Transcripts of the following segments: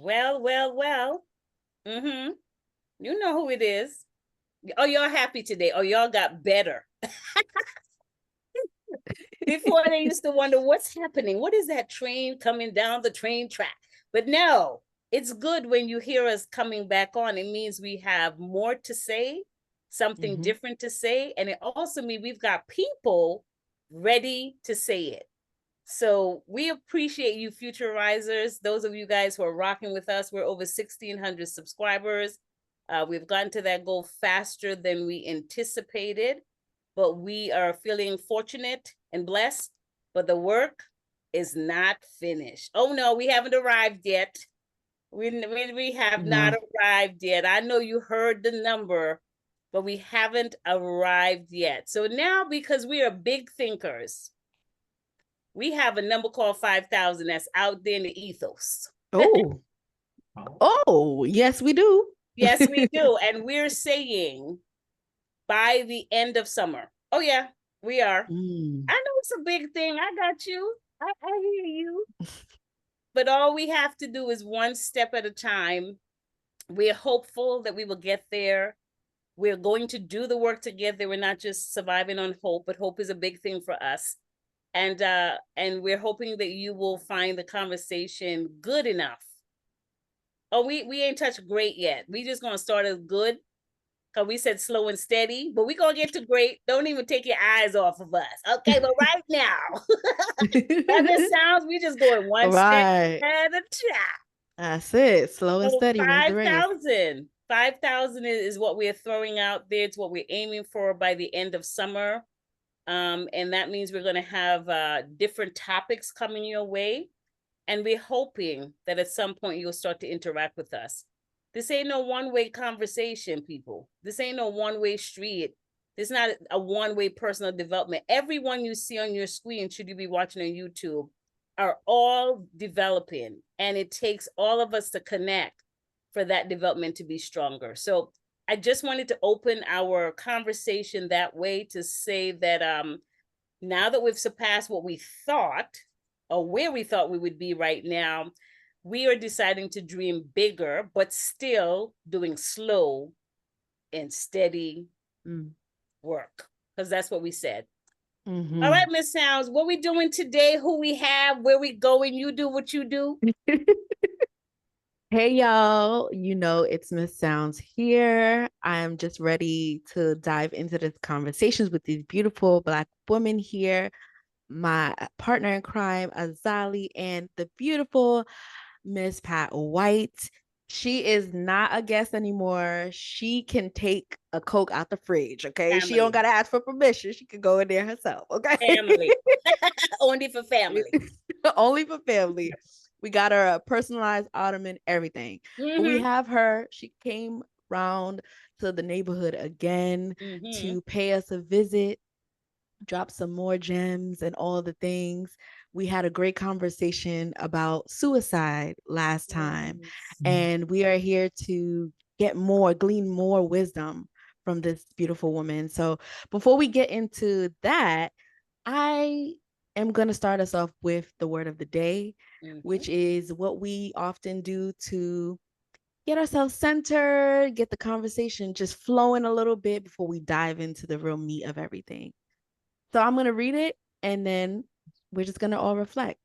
Well, well, well. Mm-hmm. You know who it is. Oh, y'all happy today. Oh, y'all got better. Before they used to wonder what's happening. What is that train coming down the train track? But no, it's good when you hear us coming back on. It means we have more to say, something different to say. And it also means we've got people ready to say it. So we appreciate you, future risers. Those of you guys who are rocking with us, we're over 1,600 subscribers. We've gotten to that goal faster than we anticipated, but we are feeling fortunate and blessed. But the work is not finished. Oh no, we haven't arrived yet. We have not arrived yet. I know you heard the number, but we haven't arrived yet. So now, because we are big thinkers, we have a number called 5,000 that's out there in the ethos. Oh, yes, we do. Yes, we do. And we're saying by the end of summer. Oh, yeah, we are. I know it's a big thing. I got you. I hear you. But all we have to do is one step at a time. We're hopeful that we will get there. We're going to do the work to get there. We're not just surviving on hope, but hope is a big thing for us. And we're hoping that you will find the conversation good enough. Oh, we ain't touched great yet. We just gonna start as good, because we said slow and steady, but we gonna get to great. Don't even take your eyes off of us. Okay, but right now, that just sounds, we just going one step at a time. That's it. Slow and steady. 5,000. 5,000 is what we're throwing out there. It's what we're aiming for by the end of summer. And that means we're going to have different topics coming your way. And we're hoping that at some point you'll start to interact with us. This ain't no one-way conversation, people. This ain't no one-way street. This is not a one-way personal development. Everyone you see on your screen, should you be watching on YouTube, are all developing. And it takes all of us to connect for that development to be stronger. So I just wanted to open our conversation that way to say that now that we've surpassed what we thought, or where we thought we would be right now, we are deciding to dream bigger, but still doing slow and steady work, because that's what we said. All right, Miss Sounds, what we doing today, who we have, where we going, you do what you do. Hey, y'all, you know, it's Miss Sounds here. I'm just ready to dive into this conversations with these beautiful Black women here, my partner in crime, Azali, and the beautiful Miss Pat White. She is not a guest anymore. She can take a Coke out the fridge, okay? Family. She don't got to ask for permission. She can go in there herself, okay? Family. Only for family. Only for family. We got her a personalized ottoman, everything. But we have her. She came round to the neighborhood again to pay us a visit, drop some more gems and all the things. We had a great conversation about suicide last time. And we are here to glean more wisdom from this beautiful woman. So before we get into that, I am going to start us off with the word of the day, which is what we often do to get ourselves centered, get the conversation just flowing a little bit before we dive into the real meat of everything. So I'm going to read it and then we're just going to all reflect.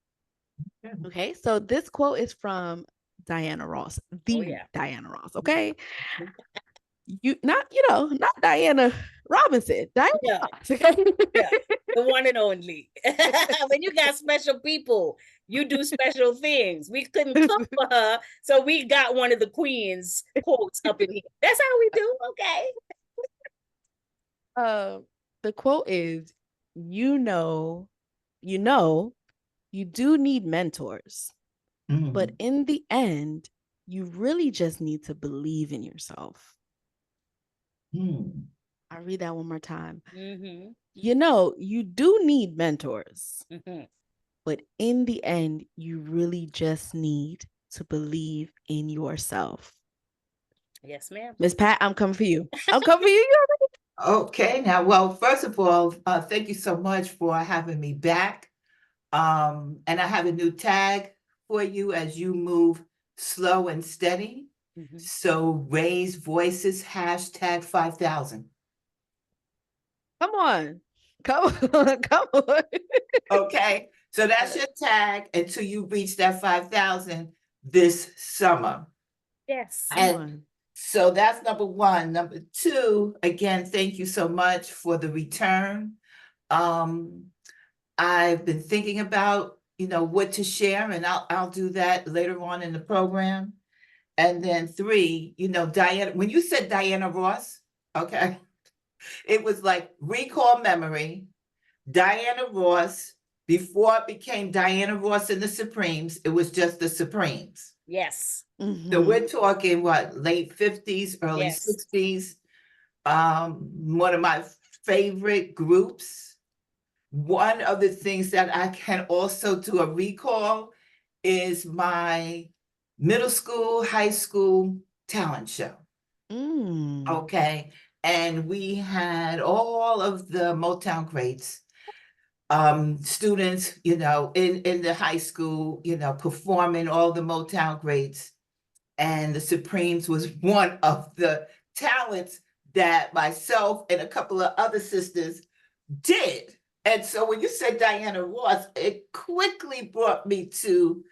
Okay. So this quote is from Diana Ross, Diana Ross. Okay. Not Diana Robinson, Diana Ross. Yeah, the one and only. When you got special people, you do special things. We couldn't cook for her, so we got one of the queens quotes up in here. That's how we do. Okay. The quote is, you do need mentors, but in the end, you really just need to believe in yourself. I'll read that one more time. You do need mentors, but in the end, you really just need to believe in yourself. Yes, ma'am. Miss Pat, I'm coming for you. I'm coming for you. Okay. Now, well, first of all, thank you so much for having me back. And I have a new tag for you as you move slow and steady. So raise voices, hashtag 5,000. Come on. Come on. Okay. So that's your tag until you reach that 5,000 this summer. Yes. And so that's number one. Number two, again, thank you so much for the return. I've been thinking about, what to share, and I'll do that later on in the program. And then three, Diana, when you said Diana Ross, okay, it was like recall memory. Diana Ross, before it became Diana Ross and the Supremes, it was just the Supremes. Yes. So we're talking what, late 50s, early 60s. One of my favorite groups. One of the things that I can also do a recall is my middle school, high school talent show. Okay. And we had all of the Motown greats, students, in the high school, performing all the Motown greats. And the Supremes was one of the talents that myself and a couple of other sisters did. And so when you said Diana Ross, it quickly brought me to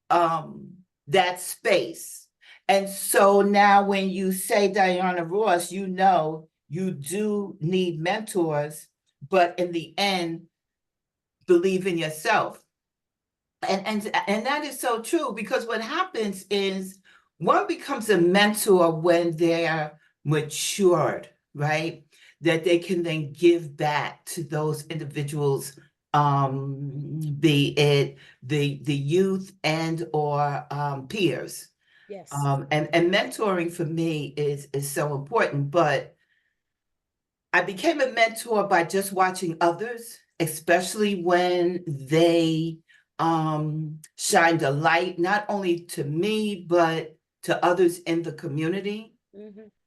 that space. And so now when you say Diana Ross, you do need mentors, but in the end, believe in yourself. And that is so true, because what happens is one becomes a mentor when they're matured, right? That they can then give back to those individuals, be it the youth and or peers. Yes. And mentoring for me is so important. But I became a mentor by just watching others, especially when they shined a light not only to me but to others in the community.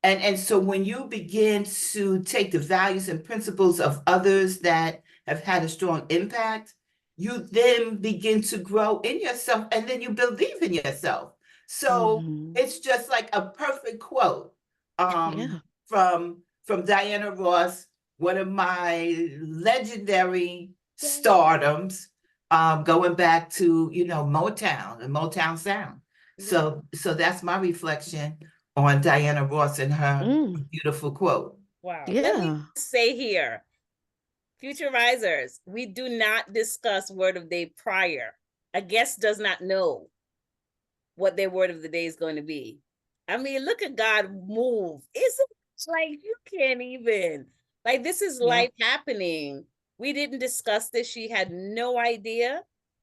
And so when you begin to take the values and principles of others that have had a strong impact, you then begin to grow in yourself, and then you believe in yourself. So it's just like a perfect quote from Diana Ross, one of my legendary stardoms, going back to Motown and Motown sound. So that's my reflection on Diana Ross and her beautiful quote. Wow. Let me say here, Future Risers, we do not discuss word of day prior. A guest does not know what their word of the day is going to be. I mean, look at God move. Isn't like you can't even, like, this is life happening. We didn't discuss this. She had no idea.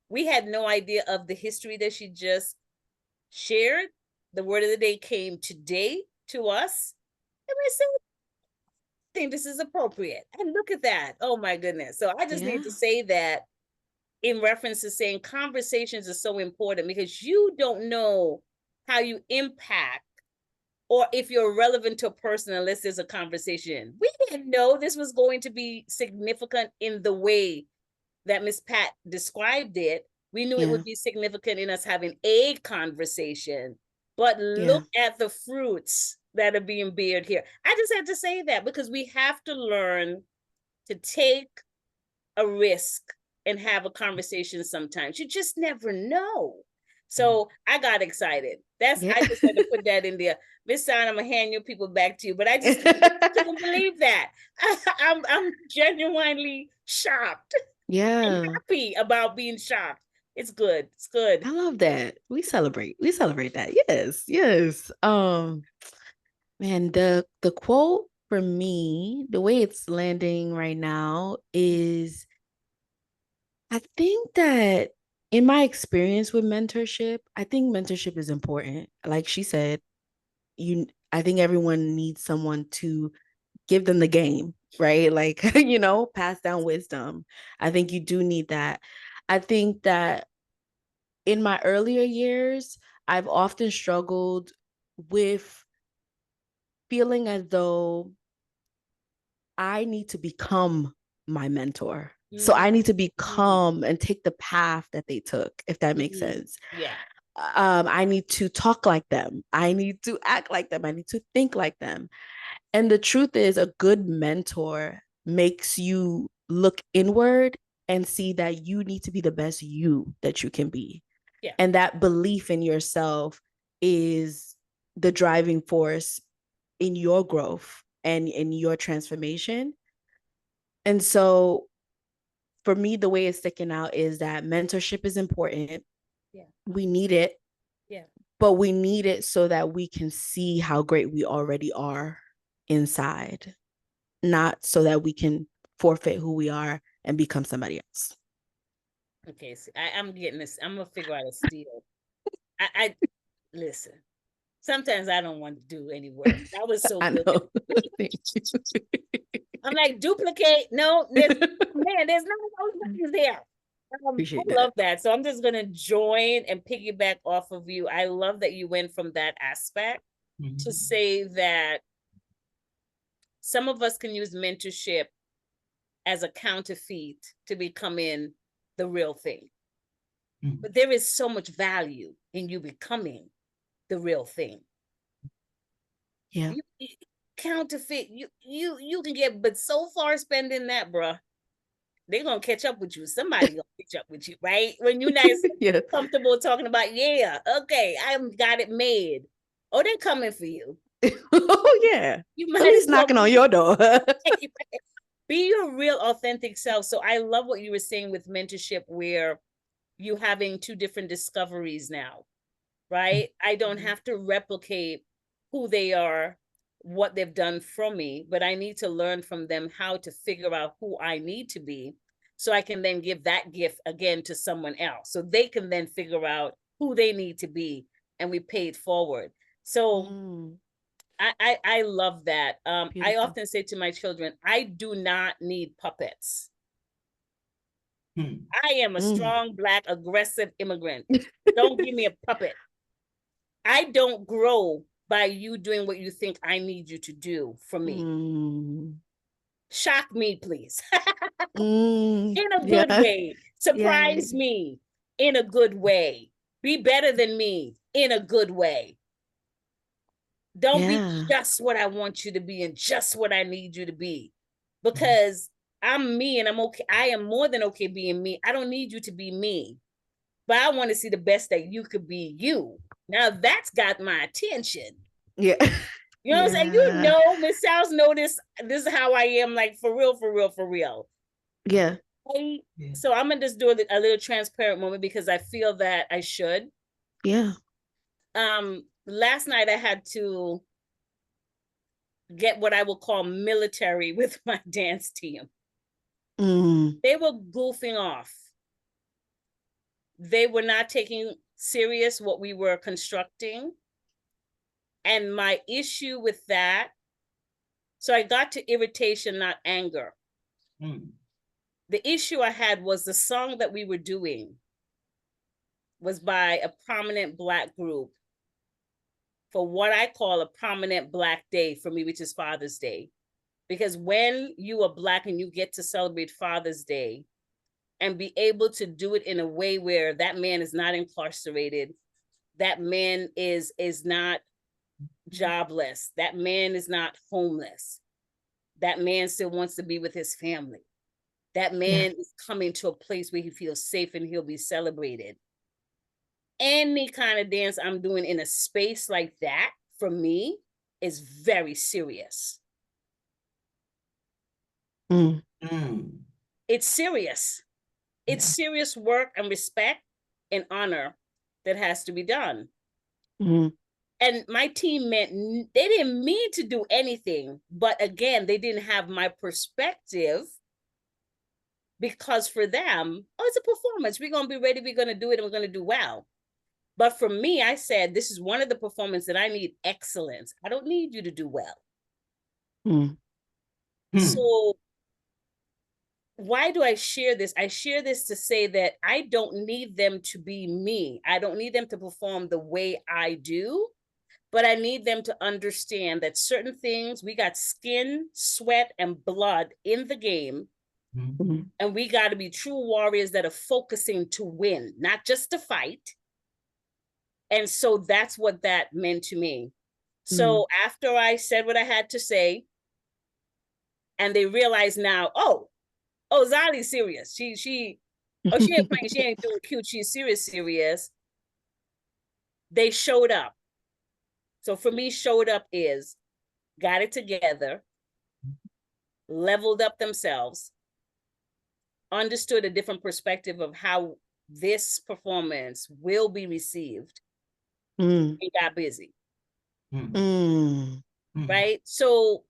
We had no idea of the history that she just shared. The word of the day came today to us, and we said, I think this is appropriate. And look at that. Oh my goodness. So I just need to say that in reference to saying conversations are so important, because you don't know how you impact, or if you're relevant to a person unless there's a conversation. We didn't know this was going to be significant in the way that Miss Pat described it. We knew it would be significant in us having a conversation, but look at the fruits that are being bared here. I just had to say that because we have to learn to take a risk and have a conversation sometimes. You just never know. So I got excited. I just had to put that in there. Miss Son, I'm gonna hand your people back to you, but I just couldn't believe that. I'm genuinely shocked. And happy about being shocked. It's good. It's good. I love that. We celebrate that. Yes. Man, the quote for me, the way it's landing right now is, I think that in my experience with mentorship, I think mentorship is important. Like she said, I think everyone needs someone to give them the game, right? Like, pass down wisdom. I think you do need that. I think that in my earlier years, I've often struggled with feeling as though I need to become my mentor. So I need to become and take the path that they took, if that makes sense. Yeah. I need to talk like them. I need to act like them. I need to think like them. And the truth is, a good mentor makes you look inward and see that you need to be the best you that you can be. Yeah. And that belief in yourself is the driving force in your growth and in your transformation. And so for me, the way it's sticking out is that mentorship is important. Yeah. We need it. Yeah. But we need it so that we can see how great we already are inside, not so that we can forfeit who we are and become somebody else. Okay, so I'm getting this. I'm gonna figure out a steal. I listen. Sometimes I don't want to do any work. That was so I good. know. Thank you. I'm like, duplicate. No, there's man, there's none of those things there. Appreciate I that. love that. So I'm just gonna join and piggyback off of you. I love that you went from that aspect to say that some of us can use mentorship as a counterfeit to becoming the real thing. But there is so much value in you becoming the real thing. Yeah. You counterfeit, you can get, but so far spending that, bruh, they're gonna catch up with you. Somebody gonna catch up with you, right? When you're not Yeah. comfortable talking about, yeah, okay, I got it made. Oh, they're coming for you. Oh yeah. You At might least as well knocking on your door. be your real authentic self. So I love what you were saying with mentorship, where you having two different discoveries now, right? I don't have to replicate who they are, what they've done from me, but I need to learn from them how to figure out who I need to be, so I can then give that gift again to someone else, so they can then figure out who they need to be, and we pay it forward. So I love that. I Beautiful. often say to my children, I do not need puppets. I am a strong, Black, aggressive immigrant. Don't give me a puppet. I don't grow by you doing what you think I need you to do for me. Shock me, please. In a good way. Surprise me in a good way. Be better than me in a good way. Don't be just what I want you to be and just what I need you to be. Because I'm me and I'm okay. I am more than okay being me. I don't need you to be me. But I want to see the best that you could be you. Now that's got my attention. Yeah. You know what I'm saying? You know, Miss Sal's know this is how I am, like for real, for real, for real. Yeah. Right? Yeah. So I'm gonna just do a little transparent moment because I feel that I should. Yeah. Last night I had to get what I will call military with my dance team. They were goofing off. They were not taking serious what we were constructing. And my issue with that, so I got to irritation, not anger. The issue I had was the song that we were doing was by a prominent Black group for what I call a prominent Black day for me, which is Father's Day. Because when you are Black and you get to celebrate Father's Day and be able to do it in a way where that man is not incarcerated, that man is not jobless, that man is not homeless, that man still wants to be with his family, that man is coming to a place where he feels safe and he'll be celebrated. Any kind of dance I'm doing in a space like that, for me, is very serious. It's serious. It's serious work and respect and honor that has to be done. And my team they didn't mean to do anything, but again, they didn't have my perspective, because for them, oh, it's a performance. We're going to be ready. We're going to do it. And we're going to do well. But for me, I said, this is one of the performances that I need excellence. I don't need you to do well. So why do I share this? I share this to say that I don't need them to be me. I don't need them to perform the way I do, but I need them to understand that certain things, we got skin, sweat, and blood in the game. And we got to be true warriors that are focusing to win, not just to fight. And so that's what that meant to me. So after I said what I had to say, and they realize now, oh, Zali's serious. She ain't playing, she ain't doing cute, she's serious. They showed up. So for me, showed up is got it together, leveled up themselves, understood a different perspective of how this performance will be received, and got busy. Right? So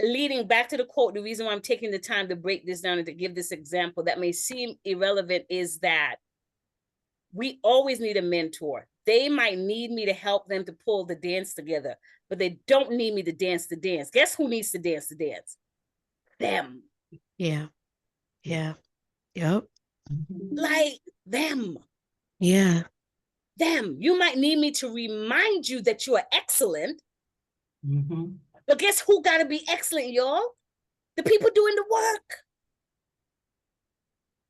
leading back to the quote, the reason why I'm taking the time to break this down and to give this example that may seem irrelevant is that we always need a mentor. They might need me to help them to pull the dance together, but they don't need me to dance the dance. Guess who needs to dance the dance? Them. Yeah. Yep. Like them. Yeah. Them. You might need me to remind you that you are excellent. But guess who got to be excellent, y'all? The people doing the work.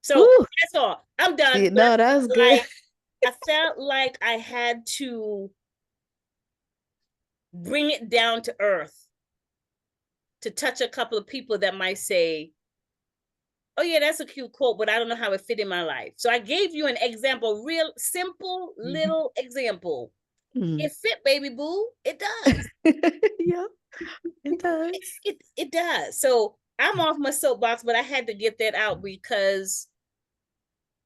So that's all. I'm done. Yeah, no, that's good. I felt like I had to bring it down to earth to touch a couple of people that might say, oh yeah, that's a cute quote, but I don't know how it fit in my life. So I gave you an example, real simple little example. It fit, baby boo. It does. Yeah, it does. It does. So I'm off my soapbox, but I had to get that out because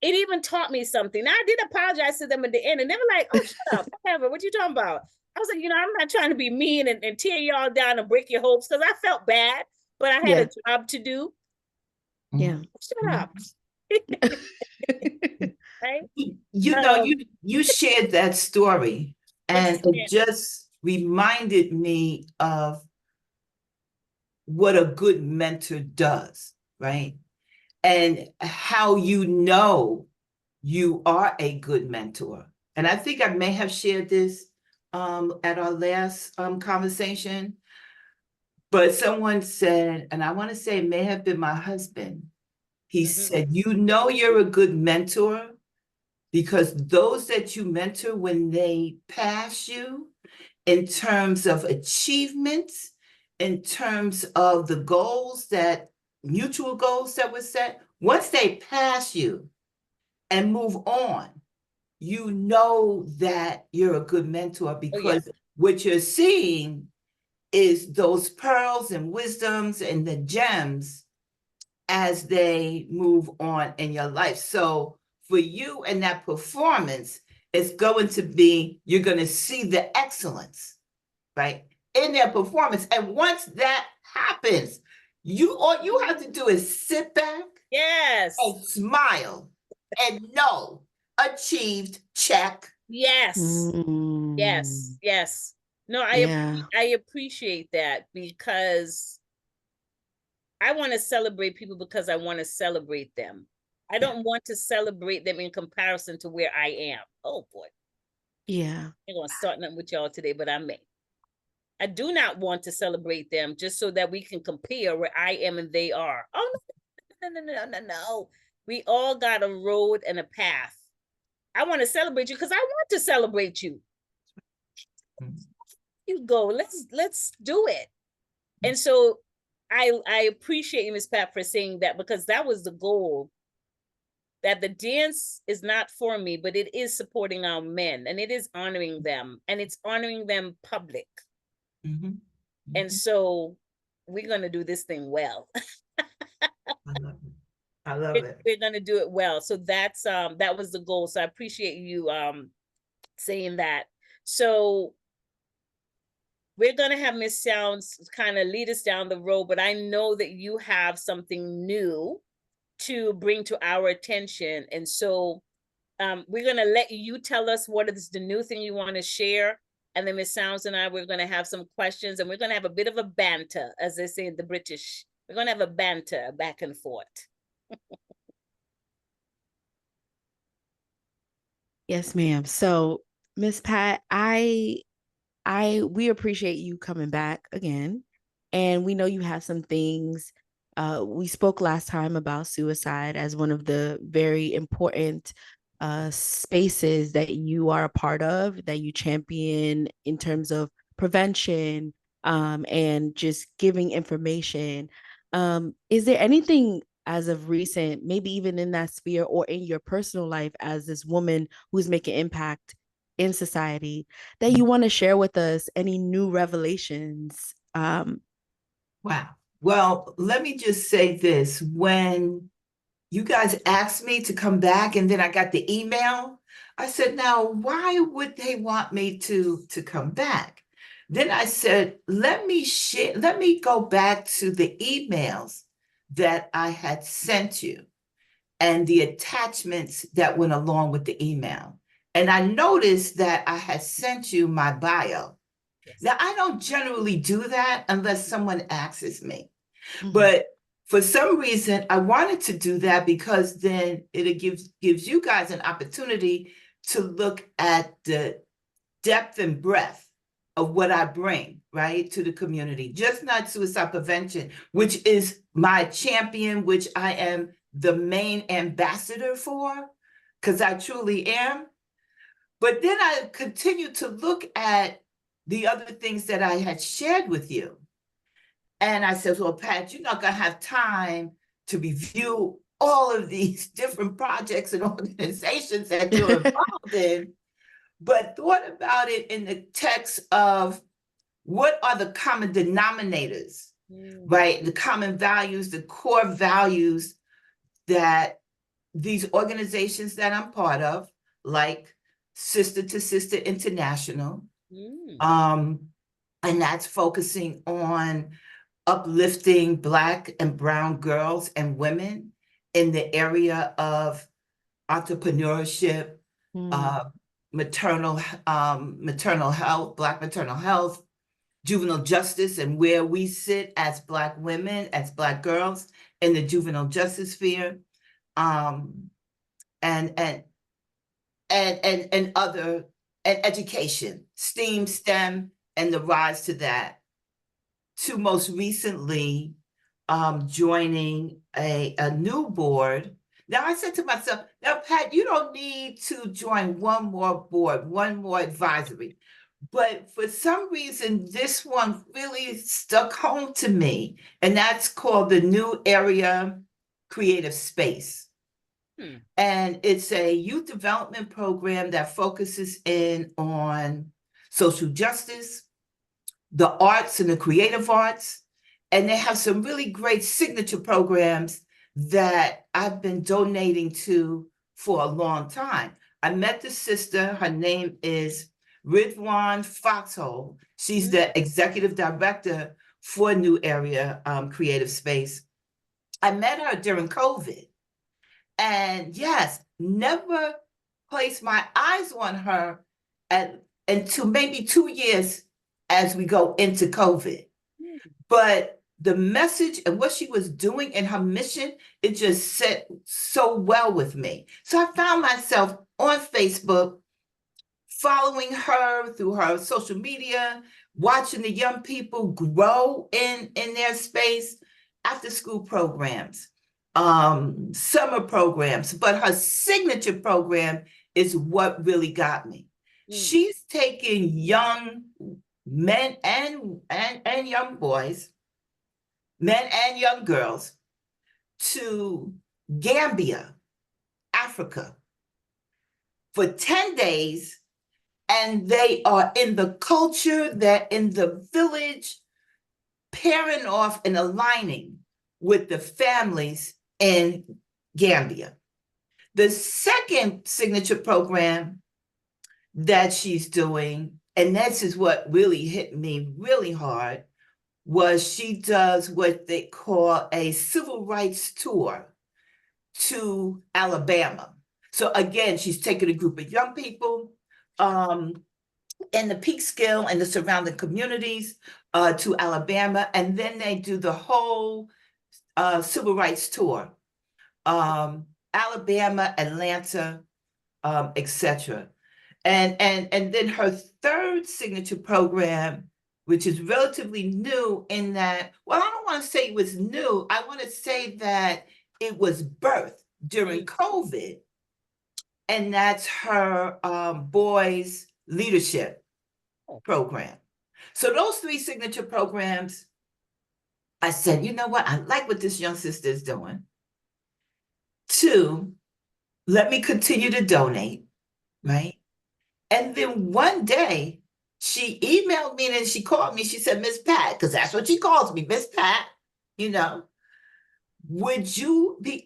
it even taught me something. Now, I did apologize to them at the end, and they were like, oh, shut up, whatever, what you talking about? I was like, I'm not trying to be mean and tear y'all down and break your hopes, because I felt bad, but I had a job to do. Yeah. Shut up. Right? You shared that story, and it just reminded me of what a good mentor does, right? And how you are a good mentor. And I think I may have shared this at our last conversation, but someone said, and I want to say it may have been my husband, he said, you're a good mentor because those that you mentor, when they pass you in terms of achievements, in terms of the mutual goals that were set, once they pass you and move on, you know that you're a good mentor because what you're seeing is those pearls and wisdoms and the gems as they move on in your life. So for you and that performance, it's going to be, you're going to see the excellence, right, in their performance. And once that happens, all you have to do is sit back and smile and know, achieved, check. Yes. No, I appreciate that, because I want to celebrate people because I want to celebrate them. I don't want to celebrate them in comparison to where I am. Oh boy. Yeah. I'm going to start nothing with y'all today, but I may. I do not want to celebrate them just so that we can compare where I am and they are. Oh, no. We all got a road and a path. I want to celebrate you because I want to celebrate you. You go, let's do it. And so I appreciate you, Ms. Pat, for saying that, because that was the goal, that the dance is not for me, but it is supporting our men, and it is honoring them, and it's honoring them public. And so we're going to do this thing well. I love it. We're going to do it well. So that's that was the goal. So I appreciate you saying that. So we're going to have Miss Sounds kind of lead us down the road, but I know that you have something new to bring to our attention. And so we're going to let you tell us what is the new thing you want to share. And then Miss Sounds and I, we're going to have some questions, and we're going to have a bit of a banter, as they say in the British. We're going to have a banter back and forth. Yes, ma'am. So, Miss Pat, we appreciate you coming back again, and we know you have some things. We spoke last time about suicide as one of the very important spaces that you are a part of, that you champion in terms of prevention, and just giving information. Is there anything as of recent, maybe even in that sphere or in your personal life as this woman who's making impact in society, that you want to share with us? Any new revelations? Wow. Well, let me just say this. When you guys asked me to come back and then I got the email, I said, now, why would they want me to come back? Then I said, let me go back to the emails that I had sent you and the attachments that went along with the email. And I noticed that I had sent you my bio. Now, I don't generally do that unless someone asks me. But for some reason, I wanted to do that because then it gives you guys an opportunity to look at the depth and breadth of what I bring, right, to the community. Just not suicide prevention, which is my champion, which I am the main ambassador for, because I truly am. But then I continued to look at the other things that I had shared with you. And I said, well, Pat, you're not going to have time to review all of these different projects and organizations that you're involved in, but thought about it in the text of what are the common denominators, right? The common values, the core values that these organizations that I'm part of, like Sister to Sister International, and that's focusing on uplifting Black and Brown girls and women in the area of entrepreneurship, maternal health, Black maternal health, juvenile justice, and where we sit as Black women, as Black girls in the juvenile justice sphere, and other, and education, STEM, and the rise to that. To most recently joining a new board. Now I said to myself, now Pat, you don't need to join one more board, one more advisory. But for some reason, this one really stuck home to me, and that's called the New Area Creative Space. And it's a youth development program that focuses in on social justice, the arts and the creative arts. And they have some really great signature programs that I've been donating to for a long time. I met the sister, her name is Ridwan Foxhole. She's the executive director for New Area Creative Space. I met her during COVID. And yes, never placed my eyes on her until maybe 2 years as we go into COVID. But the message and what she was doing and her mission, it just set so well with me. So I found myself on Facebook, following her through her social media, watching the young people grow in their space, after school programs, summer programs. But her signature program is what really got me. She's taking young men and young boys, men and young girls, to Gambia, Africa, for 10 days. And they are in the culture, they're in the village, pairing off and aligning with the families in Gambia. The second signature program that she's doing, and this is what really hit me really hard, was she does what they call a civil rights tour to Alabama. So again, she's taking a group of young people in the Peekskill and the surrounding communities to Alabama, and then they do the whole civil rights tour, Alabama, Atlanta, etc. And then her third signature program, which is relatively new in that, well, I don't want to say it was new. I want to say that it was birthed during COVID, and that's her boys leadership program. So those 3 signature programs, I said, you know what? I like what this young sister is doing. 2, let me continue to donate, right? And then one day she emailed me and then she called me. She said, Miss Pat, because that's what she calls me, Miss Pat, you know, would you be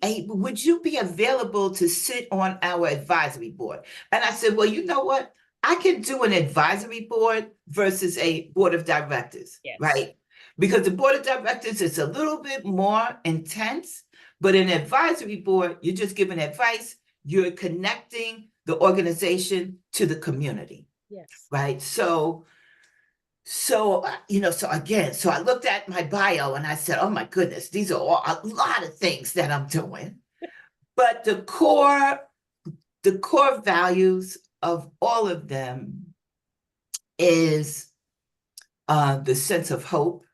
available to sit on our advisory board? And I said, well, you know what? I can do an advisory board versus a board of directors, right? Because the board of directors is a little bit more intense, but an advisory board, you're just giving advice, you're connecting the organization to the community. Yes. Right. So again, so I looked at my bio and I said, oh my goodness, these are a lot of things that I'm doing. But the core values of all of them is the sense of hope,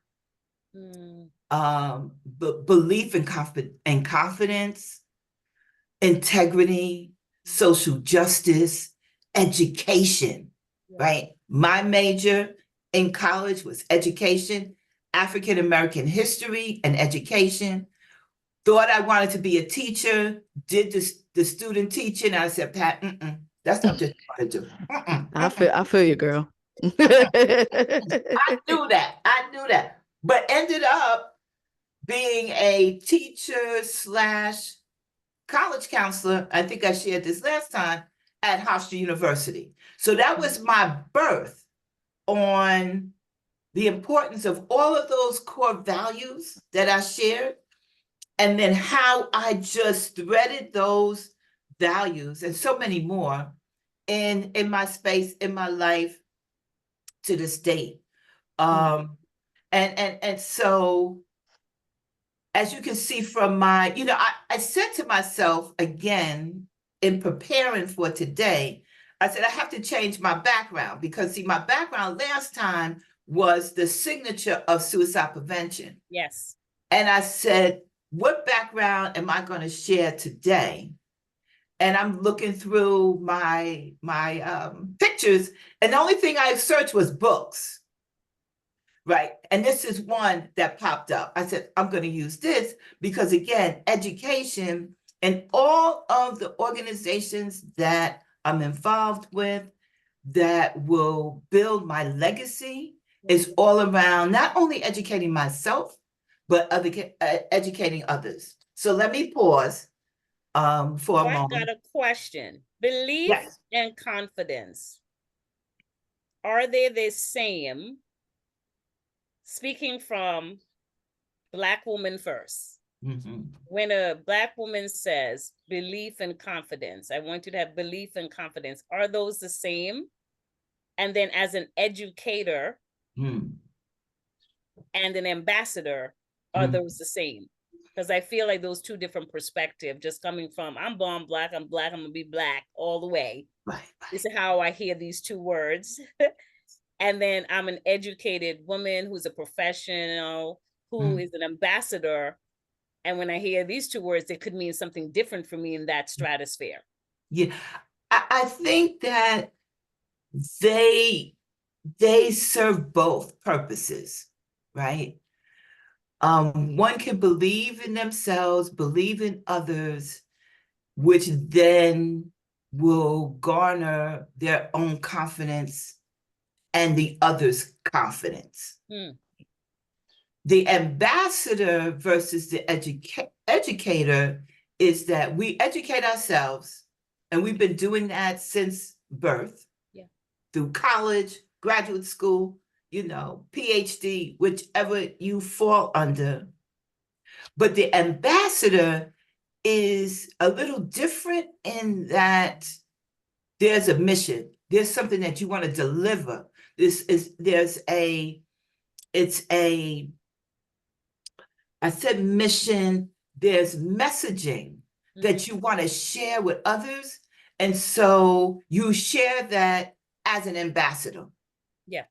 belief and confidence, integrity, social justice, education, right? My major in college was education, African American history and education. Thought I wanted to be a teacher, did the student teaching. I said, Pat, that's not what you want to do. I feel you, girl. I knew that, but ended up being a teacher / college counselor. I think I shared this last time at Hofstra University. So that was my birth on the importance of all of those core values that I shared, and then how I just threaded those values and so many more in my space, in my life to this date. And so as you can see from my, I said to myself again, in preparing for today, I said, I have to change my background because see, my background last time was the signature of suicide prevention. Yes. And I said, what background am I going to share today? And I'm looking through my pictures, and the only thing I searched was books. Right. And this is one that popped up. I said, I'm going to use this because, again, education and all of the organizations that I'm involved with that will build my legacy is all around not only educating myself, but educating others. So let me pause for a moment. I got a question. Belief and confidence, are they the same? Speaking from Black woman first. When a Black woman says belief and confidence, I want you to have belief and confidence. Are those the same? And then as an educator and an ambassador, are those the same? Because I feel like those 2 different perspectives, just coming from, I'm born Black, I'm going to be Black all the way. Right. This is how I hear these 2 words. And then I'm an educated woman who's a professional, who is an ambassador. And when I hear these 2 words, it could mean something different for me in that stratosphere. Yeah, I think that they serve both purposes, right? One can believe in themselves, believe in others, which then will garner their own confidence and the other's confidence. The ambassador versus the educator is that we educate ourselves, and we've been doing that since birth, through college, graduate school, PhD, whichever you fall under. But the ambassador is a little different in that there's a mission. There's something that you want to deliver. I said mission, there's messaging that you want to share with others. And so you share that as an ambassador. Yeah,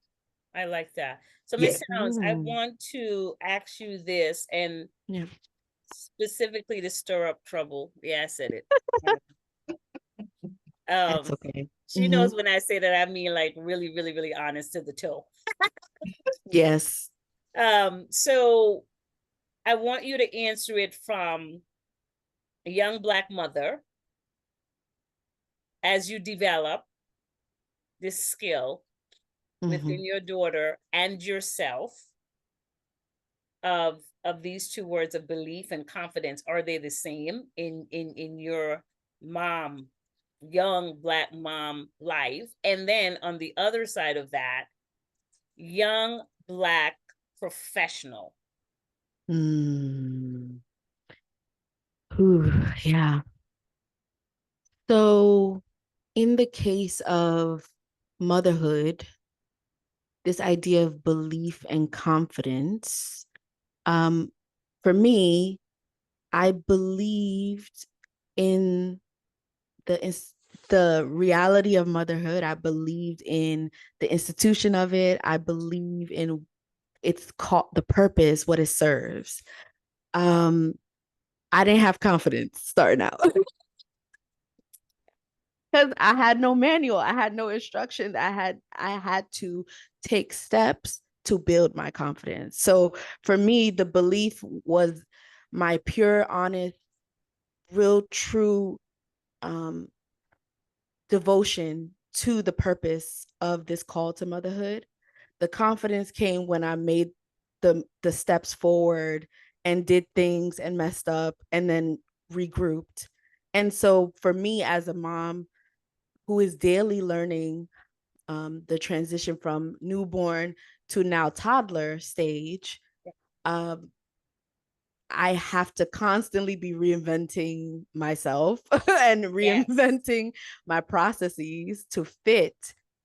I like that. So Ms. Towns, I want to ask you this, and specifically to stir up trouble. Yeah, I said it. That's Um, okay. she knows when I say that, I mean like really, really, really honest to the toe. Yes. So I want you to answer it from a young Black mother as you develop this skill within your daughter and yourself of these two words of belief and confidence. Are they the same in your mom, young Black mom life? And then on the other side of that, young Black professional. Ooh, yeah. So in the case of motherhood, this idea of belief and confidence, for me, I believed in the reality of motherhood. I believed in the institution of it. I believe in it's called the purpose, what it serves. I didn't have confidence starting out because I had no manual, I had no instructions. I had to take steps to build my confidence. So for me, the belief was my pure, honest, real, true devotion to the purpose of this call to motherhood. The confidence came when I made the steps forward and did things and messed up and then regrouped. And so for me as a mom who is daily learning the transition from newborn to now toddler stage, um, I have to constantly be reinventing myself and reinventing my processes to fit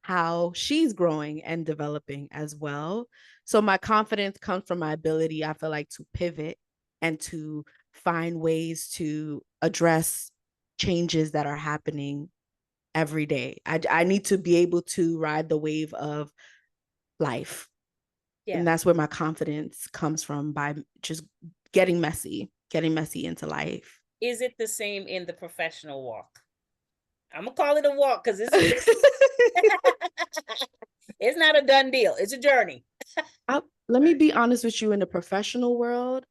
how she's growing and developing as well. So my confidence comes from my ability, I feel like, to pivot and to find ways to address changes that are happening every day. I need to be able to ride the wave of life. And that's where my confidence comes from, by just getting messy into life. Is it the same in the professional walk? I'm gonna call it a walk because it's it's not a done deal. It's a journey. Let me be honest with you. In the professional world,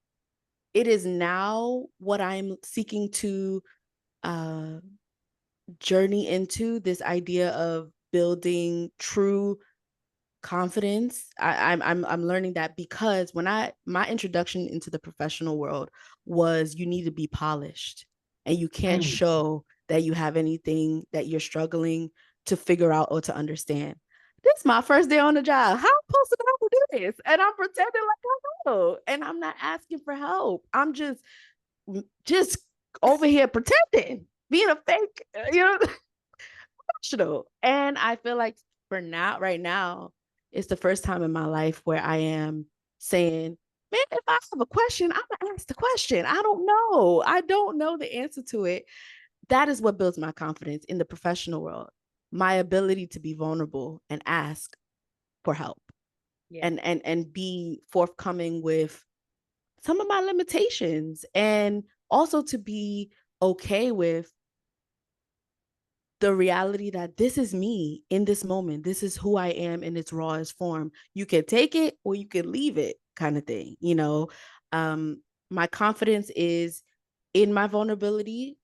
it is now what I'm seeking to journey into, this idea of building true confidence. I'm learning that, because when my introduction into the professional world was, you need to be polished and you can't show that you have anything that you're struggling to figure out or to understand. This is my first day on the job. How am I supposed to know how to do this? And I'm pretending like I know. And I'm not asking for help. I'm just over here pretending, being a fake, professional. And I feel like for now, right now, it's the first time in my life where I am saying, man, if I have a question, I'm gonna ask the question. I don't know the answer to it. That is what builds my confidence in the professional world. My ability to be vulnerable and ask for help, and be forthcoming with some of my limitations, and also to be okay with the reality that this is me in this moment. This is who I am in its rawest form. You can take it or you can leave it, kind of thing. My confidence is in my vulnerability,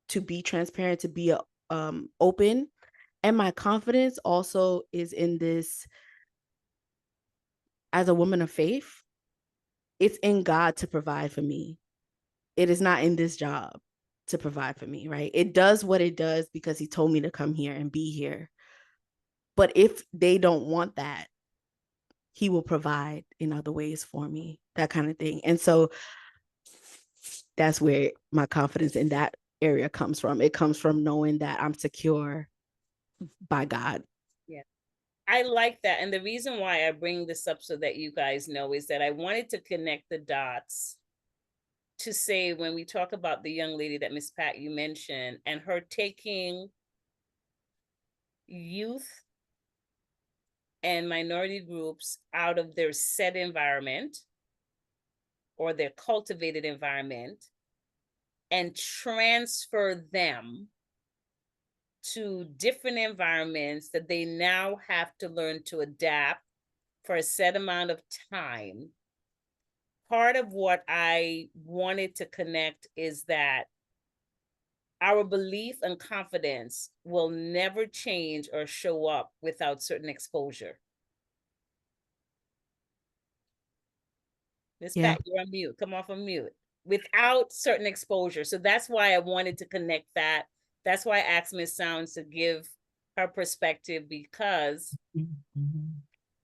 to be transparent, to be open. And my confidence also is in this, as a woman of faith, it's in God to provide for me. It is not in this job to provide for me, right? It does what it does because he told me to come here and be here. But if they don't want that, he will provide in other ways for me, that kind of thing. And so that's where my confidence in that area comes from. It comes from knowing that I'm secure by God. Yeah. I like that. And the reason why I bring this up so that you guys know is that I wanted to connect the dots to say, when we talk about the young lady that Miss Pat you mentioned, and her taking youth and minority groups out of their set environment or their cultivated environment and transfer them to different environments that they now have to learn to adapt for a set amount of time. Part of what I wanted to connect is that our belief and confidence will never change or show up without certain exposure. Miss Pat, you're on mute. Come off on mute. Without certain exposure. So that's why I wanted to connect that. That's why I asked Miss Sounds to give her perspective, because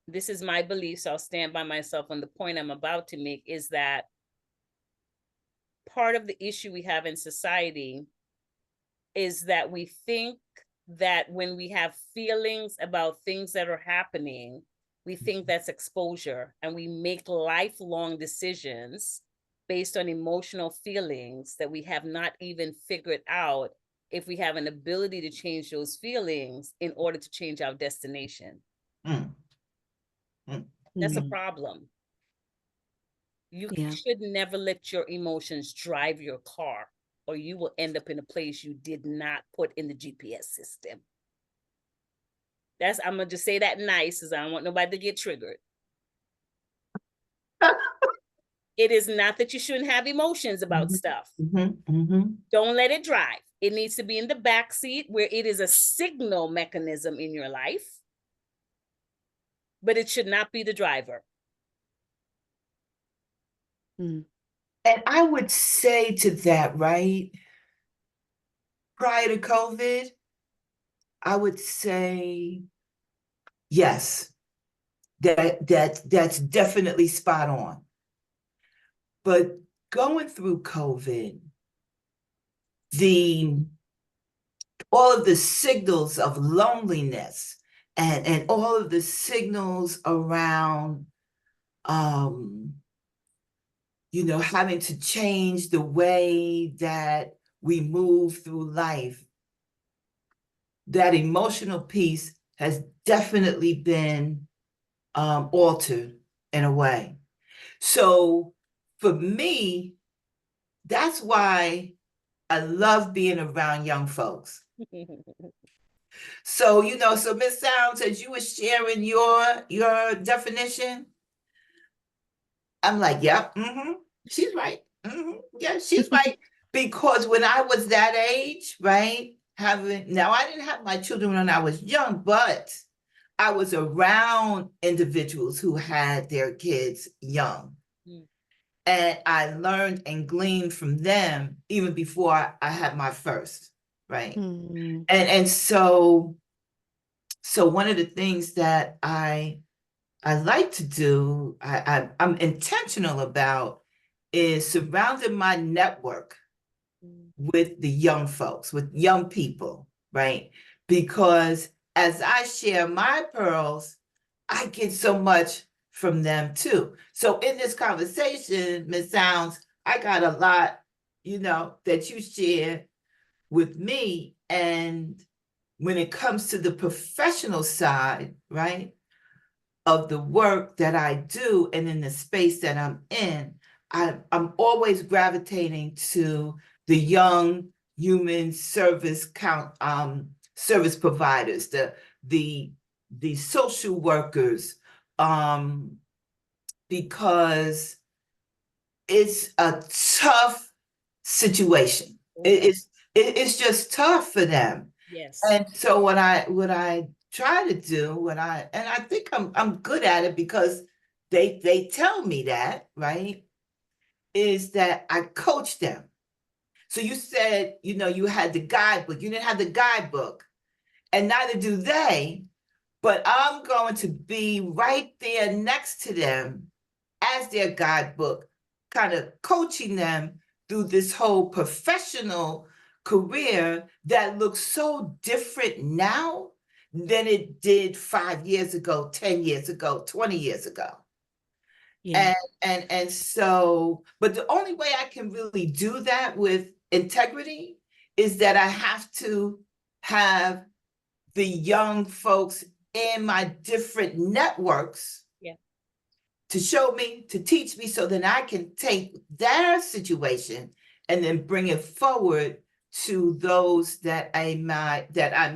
this is my belief. So I'll stand by myself on the point I'm about to make, is that part of the issue we have in society is that we think that when we have feelings about things that are happening, we think that's exposure, and we make lifelong decisions based on emotional feelings that we have not even figured out if we have an ability to change those feelings in order to change our destination. That's a problem. You should never let your emotions drive your car, or you will end up in a place you did not put in the GPS system. I'm gonna just say that nice, because I don't want nobody to get triggered. It is not that you shouldn't have emotions about stuff. Don't let it drive. It needs to be in the back seat, where it is a signal mechanism in your life, but it should not be the driver. And I would say to that, right, prior to COVID, I would say, yes, that's definitely spot on. But going through COVID, all of the signals of loneliness and all of the signals around, having to change the way that we move through life, that emotional piece has definitely been altered in a way. So for me, that's why I love being around young folks. So, so Ms. Sounds, as you were sharing your definition, I'm like, yep, she's right. Yeah, she's right. Because when I was that age, right, now I didn't have my children when I was young, but I was around individuals who had their kids young. And I learned and gleaned from them even before I had my first, right? And so one of the things that I like to do, I'm intentional about, is surrounding my network with the young folks, with young people, right? Because as I share my pearls, I get so much from them too. So in this conversation, Ms. Sounds, I got a lot, that you share with me. And when it comes to the professional side, right, of the work that I do and in the space that I'm in, I'm always gravitating to the young human service service providers, the social workers, because it's a tough situation. It's just tough for them. Yes. And so what I try to do, and I think I'm good at it, because they tell me that, right, is that I coach them. So you said, you had the guidebook. You didn't have the guidebook, and neither do they, but I'm going to be right there next to them as their guidebook, kind of coaching them through this whole professional career that looks so different now than it did 5 years ago, 10 years ago, 20 years ago. Yeah. And so, but the only way I can really do that with integrity is that I have to have the young folks in my different networks to show me, to teach me, so that I can take their situation and then bring it forward to those that I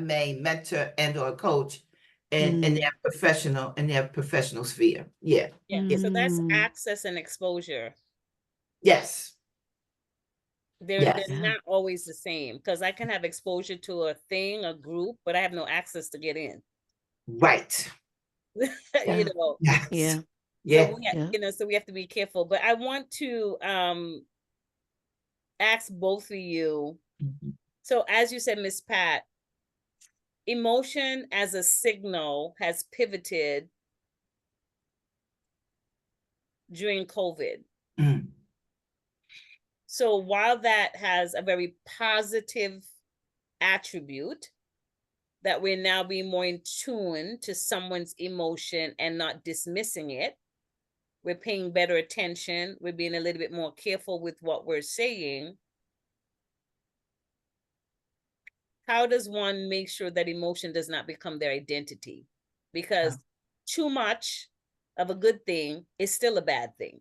may mentor and or coach in their professional sphere. Yeah. Yeah. So that's access and exposure. Yes. They're not always the same, because I can have exposure to a thing, a group, but I have no access to get in. Right. You know. Yes. Yeah. So you know, so we have to be careful. But I want to ask both of you. So as you said, Miss Pat, emotion as a signal has pivoted during COVID. So while that has a very positive attribute, that we're now being more in tune to someone's emotion and not dismissing it, we're paying better attention, we're being a little bit more careful with what we're saying. How does one make sure that emotion does not become their identity? Because too much of a good thing is still a bad thing.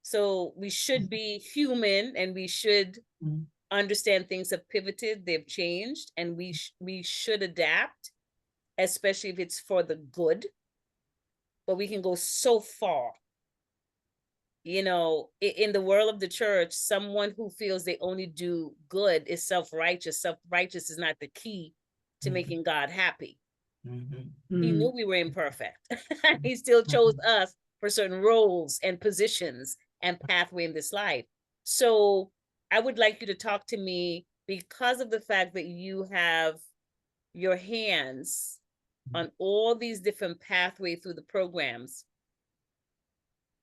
So we should be human, and we should understand things have pivoted, they've changed, and we should adapt, especially if it's for the good. But we can go so far. You know, in the world of the church, someone who feels they only do good is self-righteous. Self-righteous is not the key to making God happy. He knew we were imperfect. He still chose us for certain roles and positions and pathway in this life. So I would like you to talk to me, because of the fact that you have your hands on all these different pathways through the programs.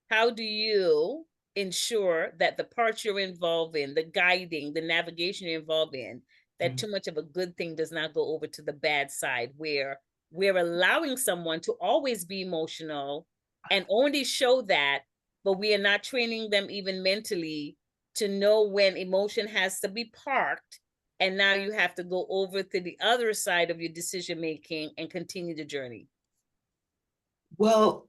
How do you ensure that the parts you're involved in, the guiding, the navigation you're involved in, that too much of a good thing does not go over to the bad side, where we're allowing someone to always be emotional and only show that, but we are not training them even mentally to know when emotion has to be parked, and now you have to go over to the other side of your decision making and continue the journey? Well,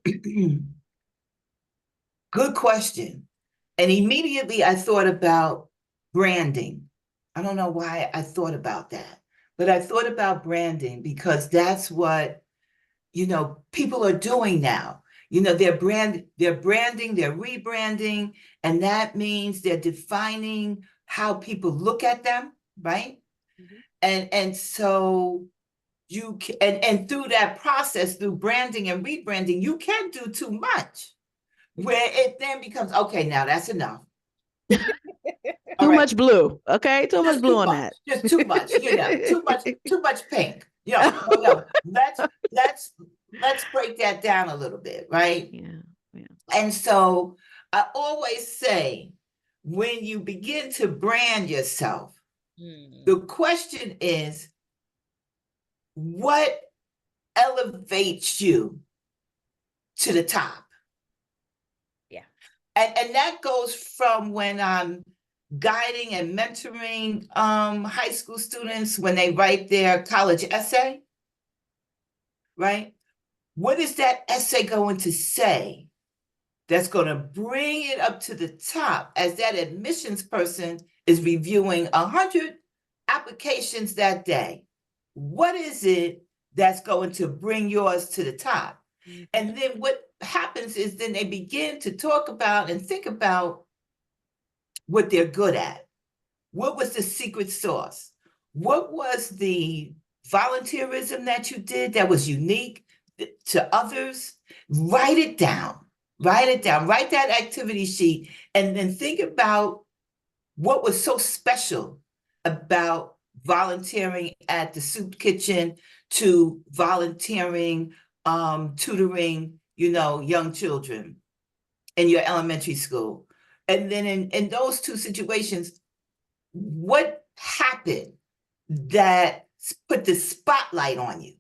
good question. And immediately I thought about branding. I don't know why I thought about that, but I thought about branding because that's what, people are doing now. They're branding, they're rebranding, and that means they're defining how people look at them, right? And so you can, and through that process, through branding and rebranding, you can do too much, where it then becomes, okay, now that's enough. Too much blue. Okay. Too much blue on that. Just too much, too much pink. No. Let's break that down a little bit, right? Yeah. And so I always say, when you begin to brand yourself, the question is, what elevates you to the top? Yeah. And that goes from when I'm guiding and mentoring high school students when they write their college essay, right? What is that essay going to say that's going to bring it up to the top as that admissions person is reviewing 100 applications that day? What is it that's going to bring yours to the top? And then what happens is then they begin to talk about and think about what they're good at. What was the secret sauce? What was the volunteerism that you did that was unique to others? Write it down. Write that activity sheet, and then think about what was so special about volunteering at the soup kitchen to volunteering, tutoring, young children in your elementary school. And then in those two situations, what happened that put the spotlight on you?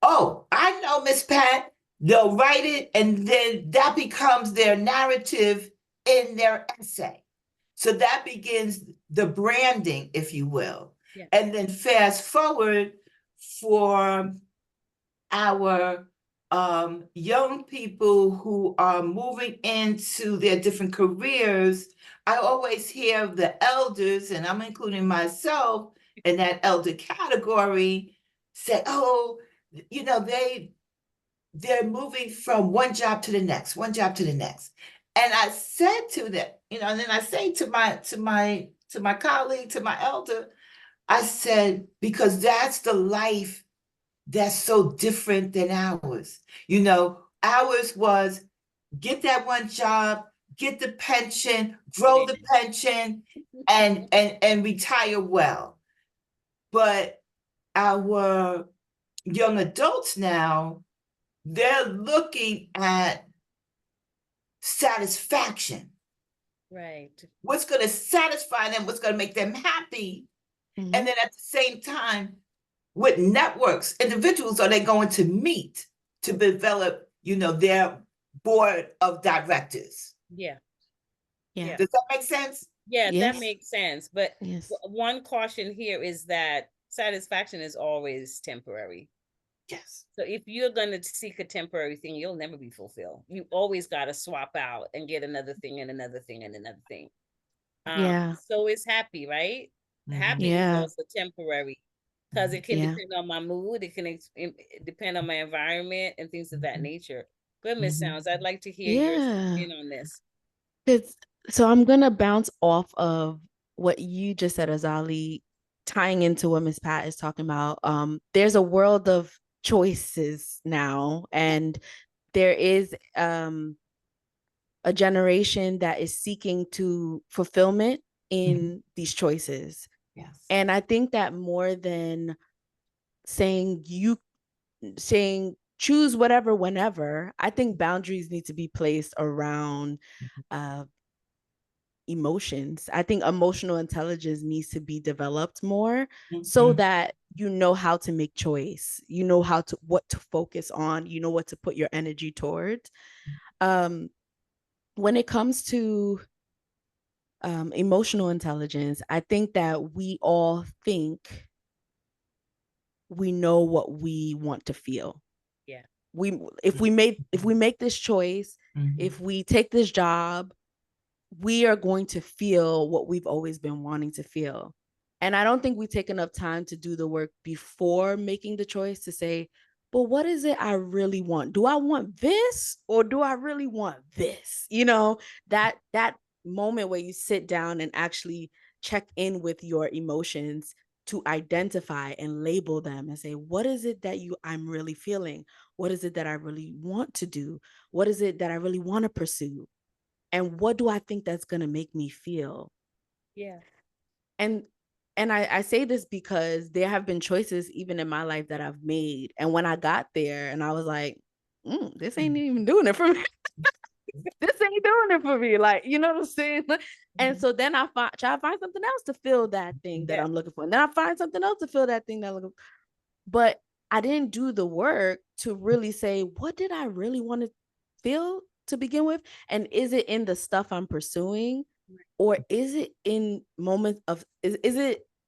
Oh, I know, Miss Pat. They'll write it, and then that becomes their narrative in their essay. So that begins the branding, if you will. Yeah. And then fast forward for our young people who are moving into their different careers, I always hear the elders, and I'm including myself in that elder category, say, oh, you know, they're moving from one job to the next, one job to the next. And I said to them, you know, and then I say to my colleague, to my elder, I said, because that's the life that's so different than ours. You know, ours was get that one job, get the pension, grow the pension, and retire well. But our young adults now, they're looking at satisfaction. Right. What's going to satisfy them, what's going to make them happy. Mm-hmm. And then at the same time, what networks, individuals are they going to meet to develop, you know, their board of directors? Yeah. Yeah. Does that make sense? Yeah, Yes. that makes sense. But Yes. one caution here is that satisfaction is always temporary. Yes. So if you're going to seek a temporary thing, you'll never be fulfilled. You always got to swap out and get another thing and another thing and another thing. Yeah. So is happy, right? Happy is Yeah. also temporary because it can Yeah. depend on my mood. It can depend on my environment and things of that nature. Good, Miss Sounds. I'd like to hear your Yeah. spin on this. So I'm gonna bounce off of what you just said, Azali, tying into what Miss Pat is talking about. There's a world of choices now, and there is a generation that is seeking to fulfillment in these choices. Yes. And I think that more than saying choose whatever whenever, I think boundaries need to be placed around emotions. I think emotional intelligence needs to be developed more so that you know how to make choice, you know what to focus on, you know what to put your energy towards. When it comes to emotional intelligence, I think that we all think we know what we want to feel. Yeah. If we make this choice, if we take this job, we are going to feel what we've always been wanting to feel. And I don't think we take enough time to do the work before making the choice to say, but what is it I really want? Do I want this or do I really want this? You know, that moment where you sit down and actually check in with your emotions to identify and label them and say, what is it that I'm really feeling? What is it that I really want to do? What is it that I really want to pursue? And what do I think that's going to make me feel? Yeah. And I say this because there have been choices even in my life that I've made. And when I got there and I was like, this ain't even doing it for me. This ain't doing it for me. Like, you know what I'm saying? And so then I try to find something else to fill that thing that I'm looking for. And then I find something else to fill that thing that I'm looking for. But I didn't do the work to really say, what did I really want to feel to begin with? And is it in the stuff I'm pursuing? Or is it in moments of,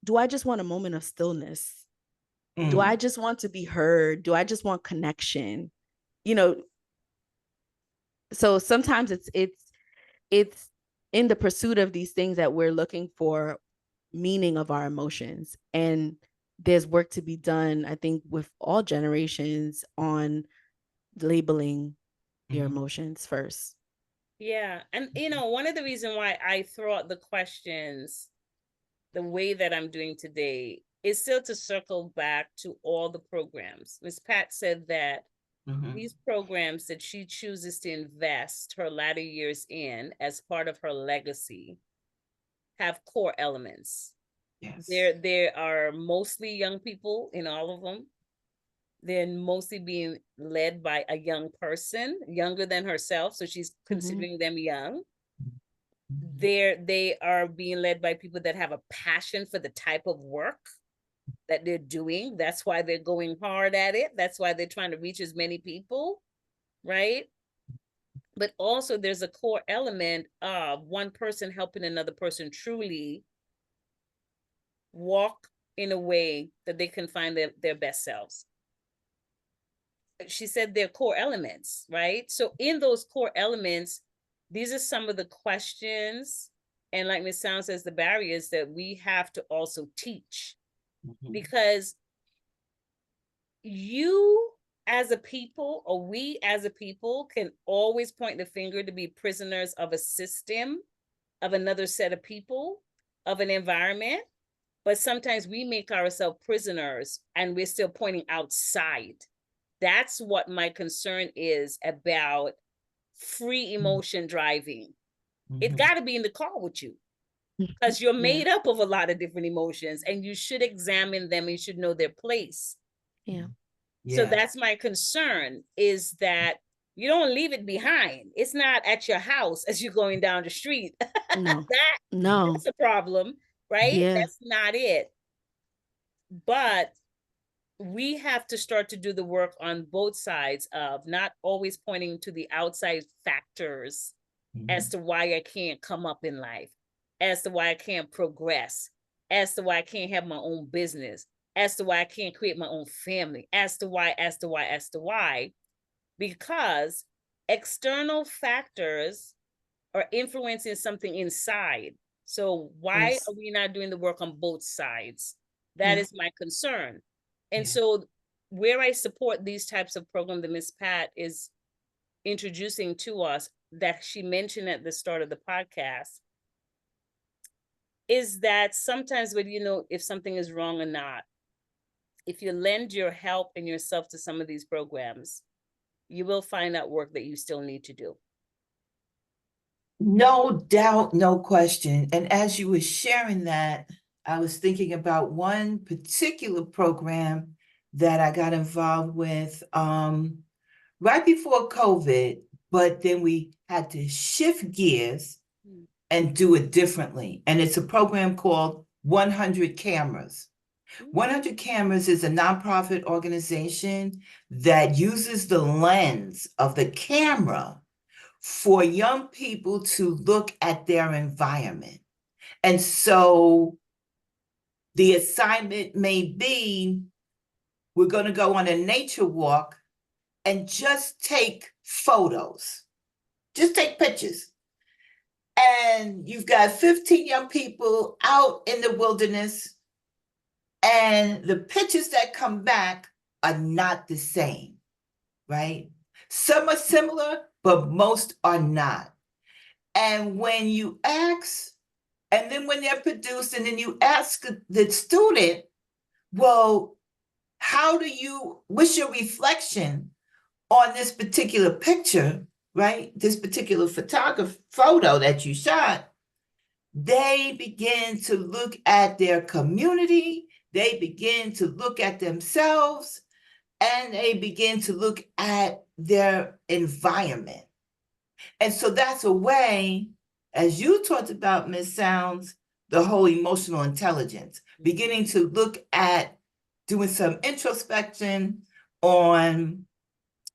do I just want a moment of stillness? Do I just want to be heard? Do I just want connection? You know, so sometimes it's in the pursuit of these things that we're looking for meaning of our emotions. And there's work to be done, I think, with all generations on labeling your emotions first. Yeah. And, you know, one of the reasons why I throw out the questions the way that I'm doing today is still to circle back to all the programs. Ms. Pat said that these programs that she chooses to invest her latter years in as part of her legacy have core elements. Yes. There are mostly young people in all of them. They're mostly being led by a young person, younger than herself, so she's considering them young. They are being led by people that have a passion for the type of work that they're doing. That's why they're going hard at it. That's why they're trying to reach as many people, right? But also there's a core element of one person helping another person truly walk in a way that they can find their best selves. She said they're core elements, right? So in those core elements, these are some of the questions And like Ms. Sound says, the barriers that we have to also teach, Mhm. because you as a people, or we as a people, can always point the finger to be prisoners of a system, of another set of people, of an environment. But sometimes we make ourselves prisoners and we're still pointing outside. That's what my concern is about free emotion driving. It got to be in the car with you, because you're made up of a lot of different emotions, and you should examine them and you should know their place. Yeah. So that's my concern, is that you don't leave it behind. It's not at your house as you're going down the street. No. No. That's a problem, right? Yeah. That's not it. But we have to start to do the work on both sides of not always pointing to the outside factors as to why I can't come up in life, as to why I can't progress, as to why I can't have my own business, as to why I can't create my own family, as to why, because external factors are influencing something inside. So why are we not doing the work on both sides? That is my concern. And so where I support these types of programs that Miss Pat is introducing to us, that she mentioned at the start of the podcast, is that sometimes when you know if something is wrong or not, if you lend your help and yourself to some of these programs, you will find out work that you still need to do. No doubt, no question. And as you were sharing that, I was thinking about one particular program that I got involved with right before COVID, but then we had to shift gears and do it differently. And it's a program called 100 Cameras. 100 Cameras is a nonprofit organization that uses the lens of the camera for young people to look at their environment. And so the assignment may be, we're going to go on a nature walk and just take photos, just take pictures. And you've got 15 young people out in the wilderness, and the pictures that come back are not the same, right? Some are similar, but most are not. And when you ask, and then when they're produced, and then you ask the student, well, what's your reflection on this particular picture, right? This particular photo that you shot, they begin to look at their community, they begin to look at themselves, and they begin to look at their environment. And so that's a way, as you talked about, Ms. Sounds, the whole emotional intelligence, beginning to look at doing some introspection on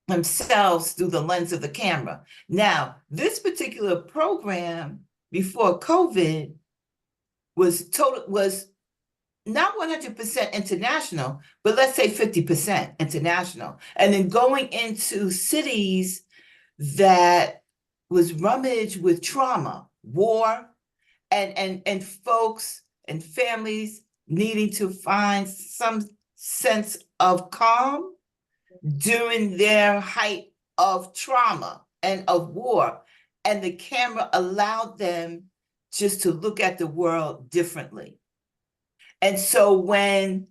themselves through the lens of the camera. Now, this particular program before COVID was not 100% international, but let's say 50% international. And then going into cities that was rummaged with trauma, war, and folks and families needing to find some sense of calm during their height of trauma and of war. And the camera allowed them just to look at the world differently. And so when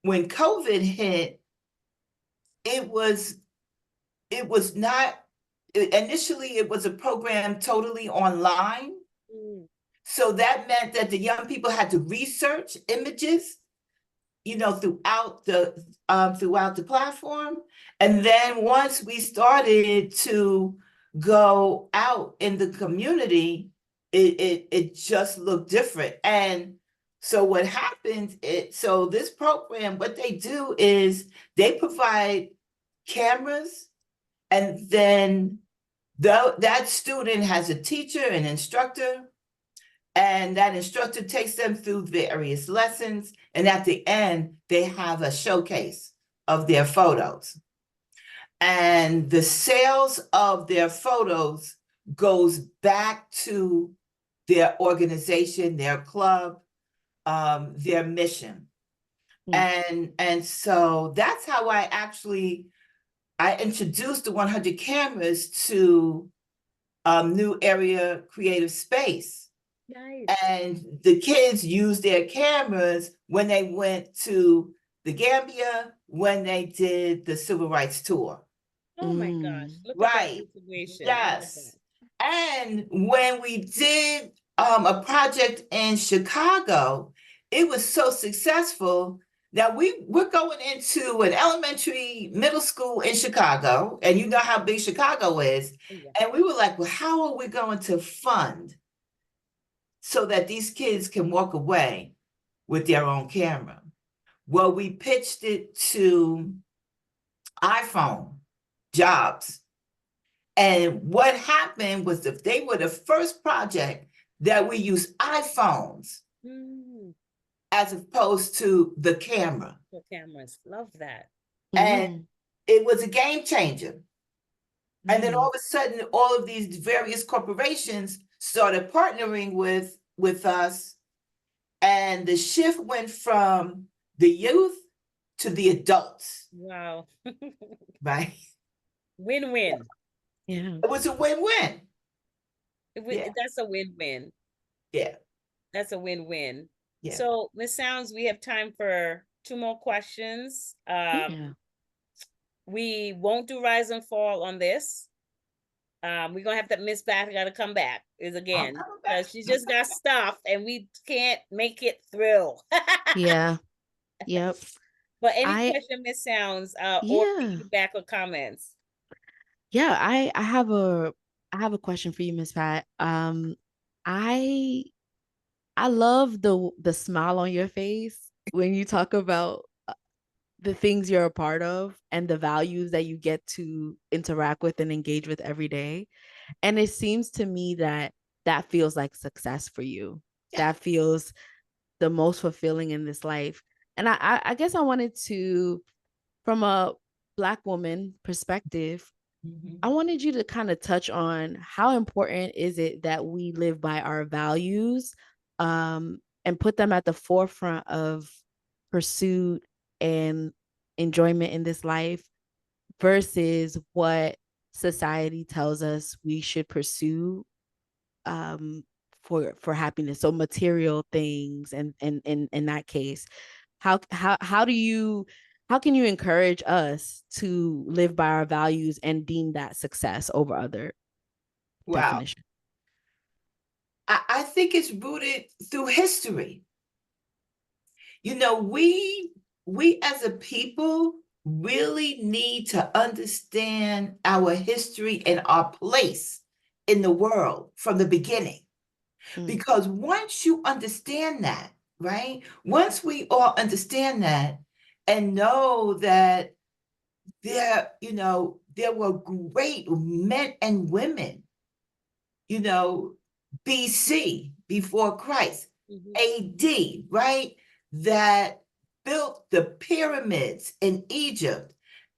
COVID hit, it was not, initially it was a program totally online. So that meant that the young people had to research images, throughout the platform. And then once we started to go out in the community, it just looked different. And so what happens, so this program, what they do is they provide cameras, and then that student has a teacher, an instructor, and that instructor takes them through various lessons. And at the end, they have a showcase of their photos. And the sales of their photos goes back to their organization, their club, their mission. And so that's how I introduced the 100 cameras to New Area Creative Space. Nice. And the kids used their cameras when they went to the Gambia, when they did the Civil Rights Tour. Oh my gosh. Look Right. at that integration. Yes. And when we did a project in Chicago, it was so successful that we're going into an elementary, middle school in Chicago, and you know how big Chicago is. Yeah. And we were like, well, how are we going to fund so that these kids can walk away with their own camera? Well, we pitched it to iPhone Jobs. And what happened was that they were the first project that we used iPhones as opposed to the camera. The cameras, love that. And it was a game changer. And then all of a sudden, all of these various corporations started partnering with us. And the shift went from the youth to the adults. Wow. Right? Win-win. Yeah. It was a win-win. That's a win-win. Yeah. That's a win-win. Yeah. So, Ms. Sounds, we have time for 2 more questions. We won't do rise and fall on this. We're gonna have to Miss Bath gotta come back again because she just got stuff and we can't make it through. Yeah. Yep. But any question, Miss Sounds, or feedback or comments? Yeah, I have a question for you, Miss Pat. I love the smile on your face when you talk about the things you're a part of and the values that you get to interact with and engage with every day. And it seems to me that feels like success for you. That feels the most fulfilling in this life. And I guess I wanted to, from a Black woman perspective, I wanted you to kind of touch on how important is it that we live by our values, and put them at the forefront of pursuit and enjoyment in this life versus what society tells us we should pursue for happiness. So material things, and in that case, how can you encourage us to live by our values and deem that success over other definitions? I think it's rooted through history. You know, we as a people really need to understand our history and our place in the world from the beginning. Because once you understand that, right? Once we all understand that and know that there were great men and women, BC, before Christ, AD, right? That built the pyramids in Egypt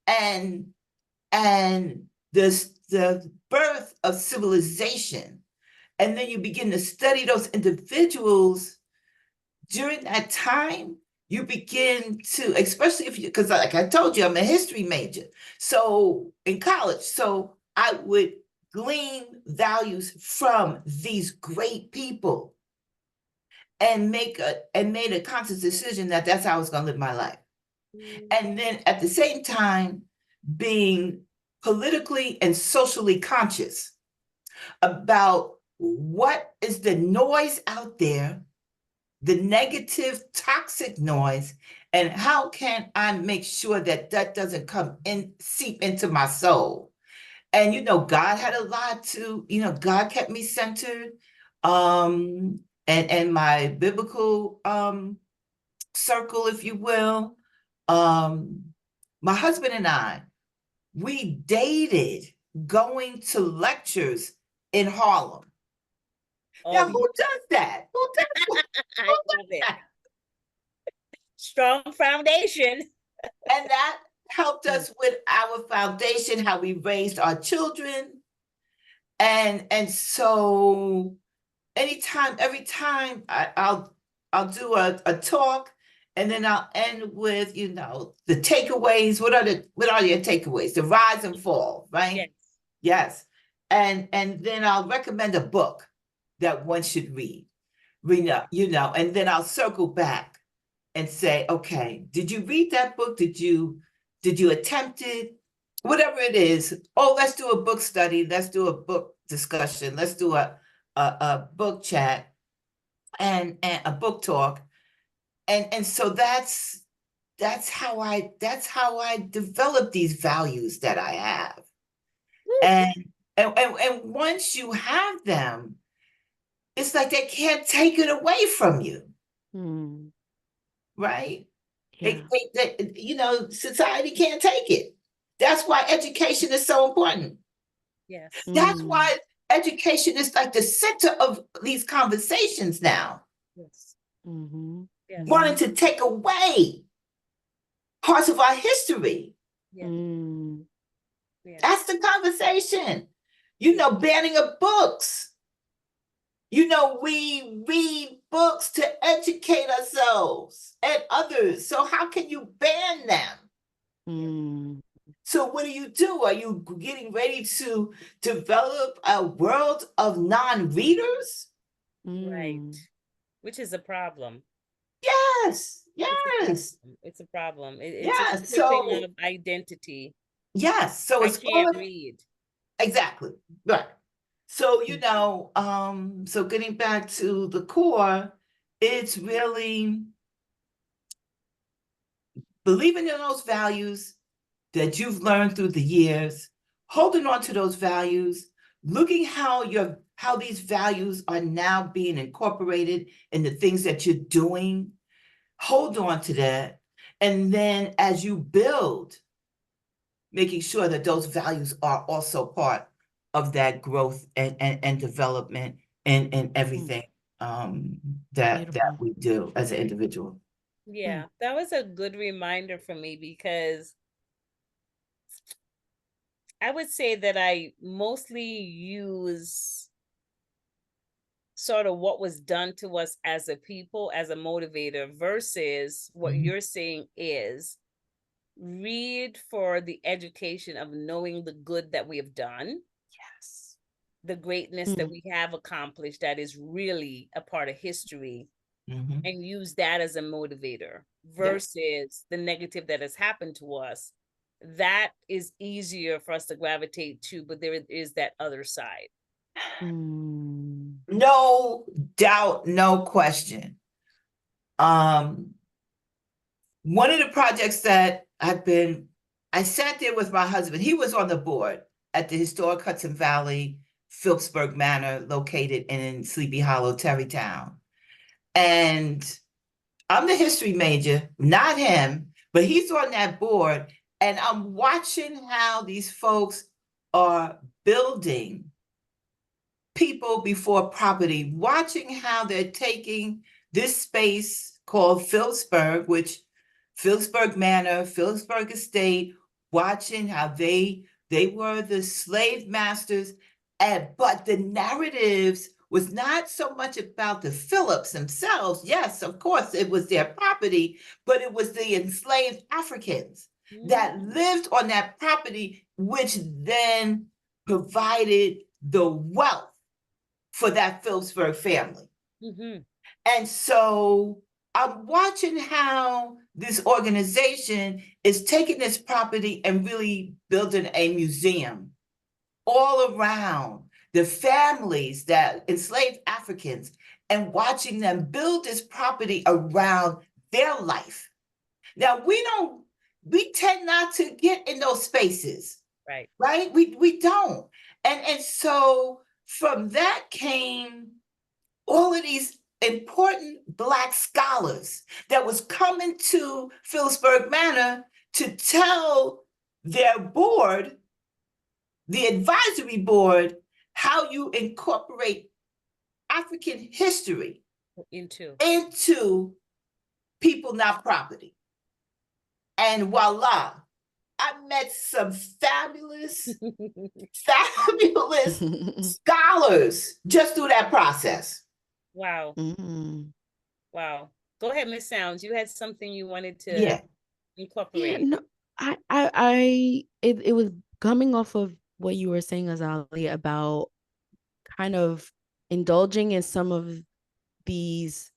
and the birth of civilization. And then you begin to study those individuals during that time. You begin to, especially because like I told you, I'm a history major. So in college, so I would glean values from these great people and made a conscious decision that that's how I was going to live my life. And then at the same time, being politically and socially conscious about what is the noise out there, the negative, toxic noise, and how can I make sure that doesn't seep into my soul. And, God had a lot to, God kept me centered. And my biblical circle, if you will. My husband and I, we dated going to lectures in Harlem. Now, who does that? Who does I love it. Strong foundation. And that helped us with our foundation, how we raised our children. And so every time I'll do a talk, and then I'll end with, the takeaways. What are your takeaways? The rise and fall, right? Yes. Yes. And then I'll recommend a book that one should read. And then I'll circle back and say, okay, did you read that book? Did you attempt it? Whatever it is. Oh, let's do a book study. Let's do a book discussion. Let's do a book chat and a book talk. And so that's how I develop these values that I have. And once you have them, it's like they can't take it away from you. Right? Yeah. Society can't take it. That's why education is so important. Yes. That's why education is like the center of these conversations now. Yes. Yes. Wanting to take away parts of our history. Yes. That's the conversation. Banning of books. We read books to educate ourselves and others. So how can you ban them? So what do? Are you getting ready to develop a world of non-readers? Right. Which is a problem. Yes. It's a problem. Yeah, It's a stripping of identity. Yes. So I it's can't read. Exactly. Right. So, so getting back to the core, it's really believing in those values that you've learned through the years, holding on to those values, looking how these values are now being incorporated in the things that you're doing. Hold on to that. And then as you build, making sure that those values are also part of that growth and development and everything that we do as an individual. Yeah, that was a good reminder for me, because I would say that I mostly use sort of what was done to us as a people as a motivator, versus what you're saying is read for the education of knowing the good that we have done. Yes. The greatness that we have accomplished that is really a part of history, and use that as a motivator, versus the negative that has happened to us. That is easier for us to gravitate to, but there is that other side. No doubt, no question. One of the projects that I sat there with my husband. He was on the board at the historic Hudson Valley Phillipsburg Manor, located in Sleepy Hollow, Terrytown. And I'm the history major, not him, but he's on that board. And I'm watching how these folks are building people before property, watching how they're taking this space called Phillipsburg, which Phillipsburg Manor, Phillipsburg Estate, watching how they were the slave masters. But the narratives was not so much about the Phillips themselves. Yes, of course, it was their property, but it was the enslaved Africans that lived on that property, which then provided the wealth for that Phillipsburg family. And so I'm watching how this organization is taking this property and really building a museum all around the families that enslaved Africans, and watching them build this property around their life. Now, we tend not to get in those spaces. Right? We don't. And so from that came all of these important Black scholars that was coming to Phillipsburg Manor to tell their board, the advisory board, how you incorporate African history into people, not property. And voila, I met some fabulous, fabulous scholars just through that process. Wow. Wow. Go ahead, Miss Sounds. You had something you wanted to incorporate. Yeah, no, it was coming off of what you were saying, Azali, about kind of indulging in some of these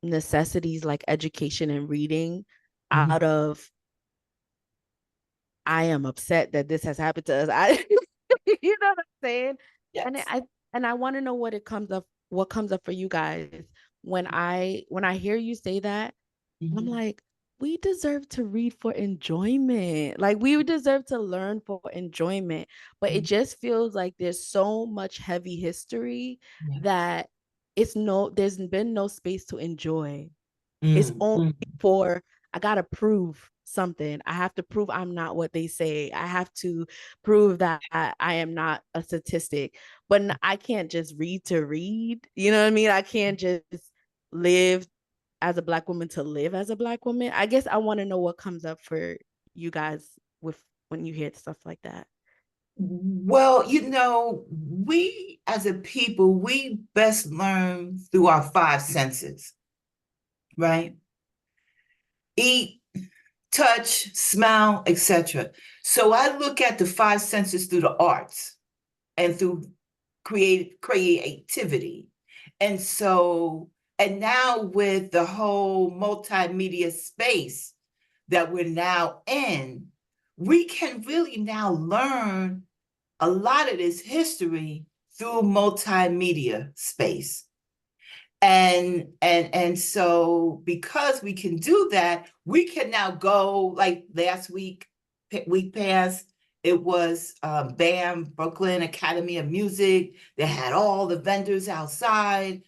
necessities like education and reading out of, I am upset that this has happened to us. You know what I'm saying? Yes. And I want to know what comes up for you guys when I hear you say that. I'm like, we deserve to read for enjoyment. Like, we deserve to learn for enjoyment. But it just feels like there's so much heavy history that there's been no space to enjoy. It's only for, I gotta prove something. I have to prove I'm not what they say. I have to prove that I am not a statistic. But I can't just read to read. You know what I mean? I can't just live as a Black woman to live as a Black woman. I guess I want to know what comes up for you guys when you hear stuff like that. Well, we as a people, we best learn through our five senses, right? Eat, touch, smell, etc. So I look at the five senses through the arts and through creativity. And now with the whole multimedia space that we're now in, we can really now learn a lot of this history through multimedia space. And so because we can do that, we can now go, like last week past, it was BAM, Brooklyn Academy of Music. They had all the vendors outside,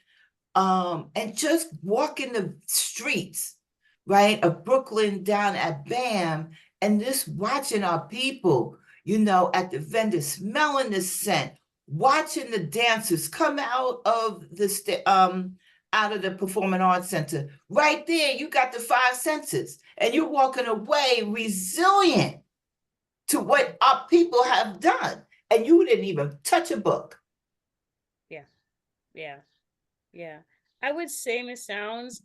and just walking the streets, right, of Brooklyn down at BAM, and just watching our people, at the vendors, smelling the scent, watching the dancers come out of the Performing Arts Center. Right there, you got the five senses, and you're walking away resilient to what our people have done, and you didn't even touch a book. Yeah. I would say, Ms. Sounds,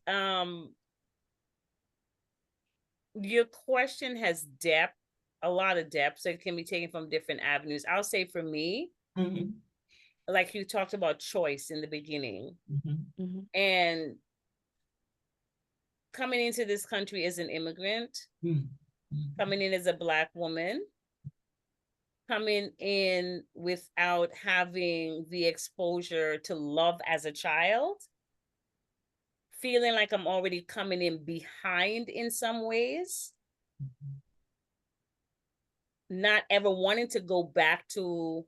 your question has depth, a lot of depth, so it can be taken from different avenues. I'll say for me, like you talked about choice in the beginning, and coming into this country as an immigrant, coming in as a Black woman, coming in without having the exposure to love as a child, feeling like I'm already coming in behind in some ways, not ever wanting to go back to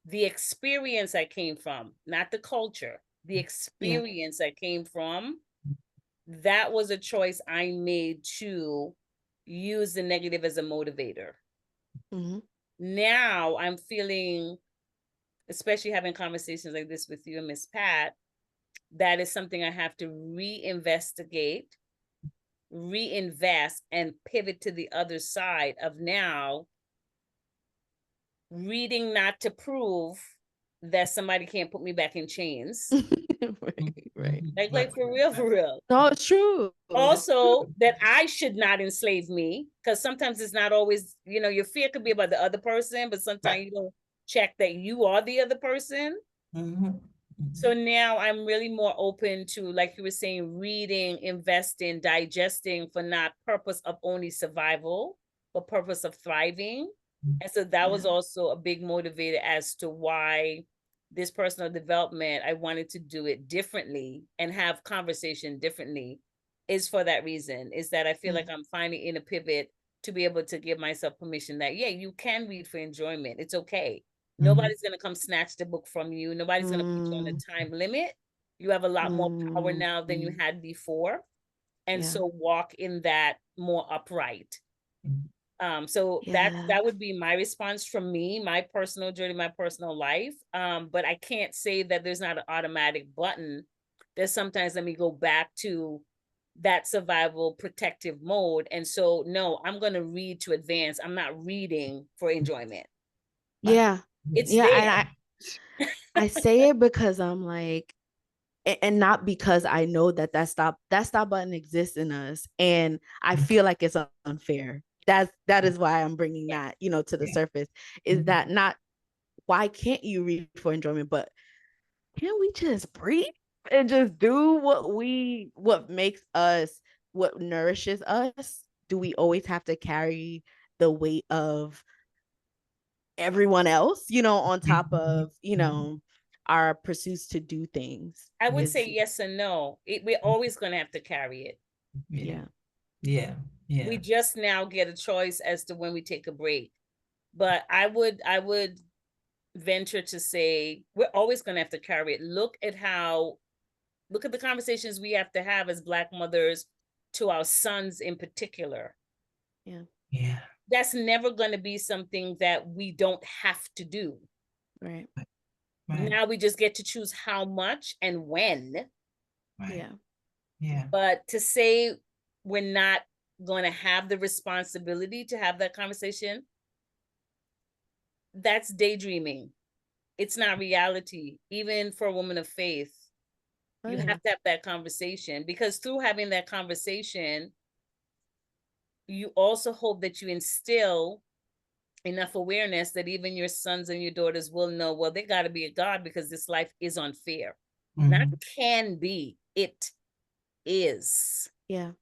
the experience I came from, not the culture, the experience I came from. That was a choice I made to use the negative as a motivator. Now I'm feeling, especially having conversations like this with you and Miss Pat, that is something I have to reinvest, and pivot to the other side of now reading not to prove that somebody can't put me back in chains. Right. Like for real. No, it's true. Also, that I should not enslave me, because sometimes it's not always, your fear could be about the other person, but sometimes you don't check that you are the other person. So now I'm really more open to, like you were saying, reading, investing, digesting for not purpose of only survival, but purpose of thriving. And so that was also a big motivator as to why this personal development, I wanted to do it differently and have conversation differently, is for that reason, is that I feel like I'm finally in a pivot to be able to give myself permission that, you can read for enjoyment. It's okay. Nobody's going to come snatch the book from you. Nobody's going to put you on a time limit. You have a lot more power now than you had before. And so walk in that more upright. So that would be my response from me, my personal journey, my personal life. But I can't say that there's not an automatic button. There's sometimes, let me go back to that survival protective mode. And so, no, I'm going to read to advance. I'm not reading for enjoyment. Yeah. It's Yeah. there. And I say it because I'm like, and not because I know that stop button exists in us, and I feel like it's unfair. That is why I'm bringing that, to the surface. Is that not, why can't you read for enjoyment, but can we just breathe and just do what makes us, what nourishes us? Do we always have to carry the weight of everyone else, on top of, our pursuits to do things? I would say yes and no. We're always going to have to carry it. Yeah. Yeah. Yeah. We just now get a choice as to when we take a break. But I would venture to say we're always going to have to carry it. Look at the conversations we have to have as Black mothers to our sons in particular. Yeah. Yeah. That's never going to be something that we don't have to do. Right. Now we just get to choose how much and when. Right. Yeah. Yeah. But to say we're not going to have the responsibility to have that conversation, that's daydreaming. It's not reality. Even for a woman of faith, you have to have that conversation, because through having that conversation, you also hope that you instill enough awareness that even your sons and your daughters will know, well, they got to be a God, because this life is unfair. Not can be, it is. Yeah.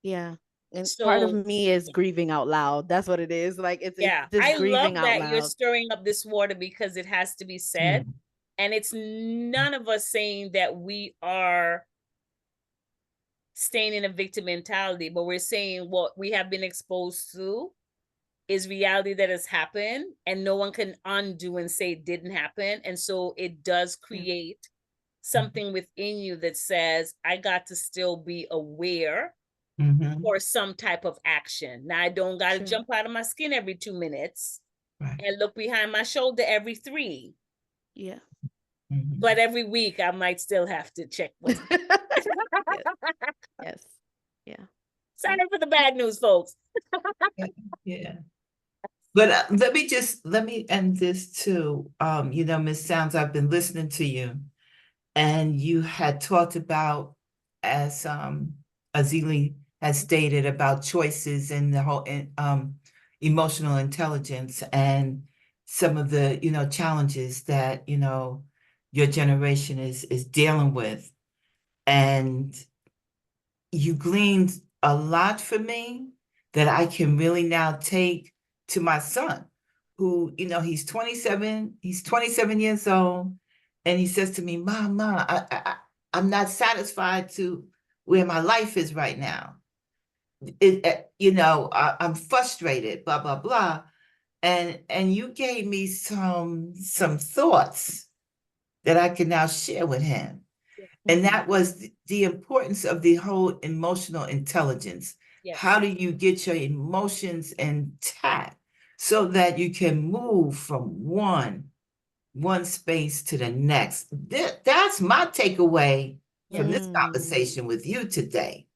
Yeah. And So part of me is grieving out loud. That's what it is. Like it's this I grieving love out that you're loud. stirring up this water, because it has to be said. And it's none of us saying that we are staying in a victim mentality, but we're saying what we have been exposed to is reality that has happened, and no one can undo and say it didn't happen. And so it does create something within you that says, I got to still be aware for some type of action. Now, I don't got to jump out of my skin every 2 minutes and look behind my shoulder every 3. Yeah. But every week I might still have to check what's Yes. Yeah. Sorry for the bad news, folks. Yeah. But let me end this too. Ms. Sounds, I've been listening to you, and you had talked about, as Azili has stated, about choices and the whole emotional intelligence and some of the challenges that your generation is dealing with. And you gleaned a lot for me that I can really now take to my son, who, he's 27 years old. And he says to me, Mama, I'm not satisfied to where my life is right now. I'm frustrated, blah, blah, blah. And you gave me some thoughts that I can now share with him. And that was the importance of the whole emotional intelligence. Yes. How do you get your emotions intact so that you can move from one space to the next? That's my takeaway from this conversation with you today.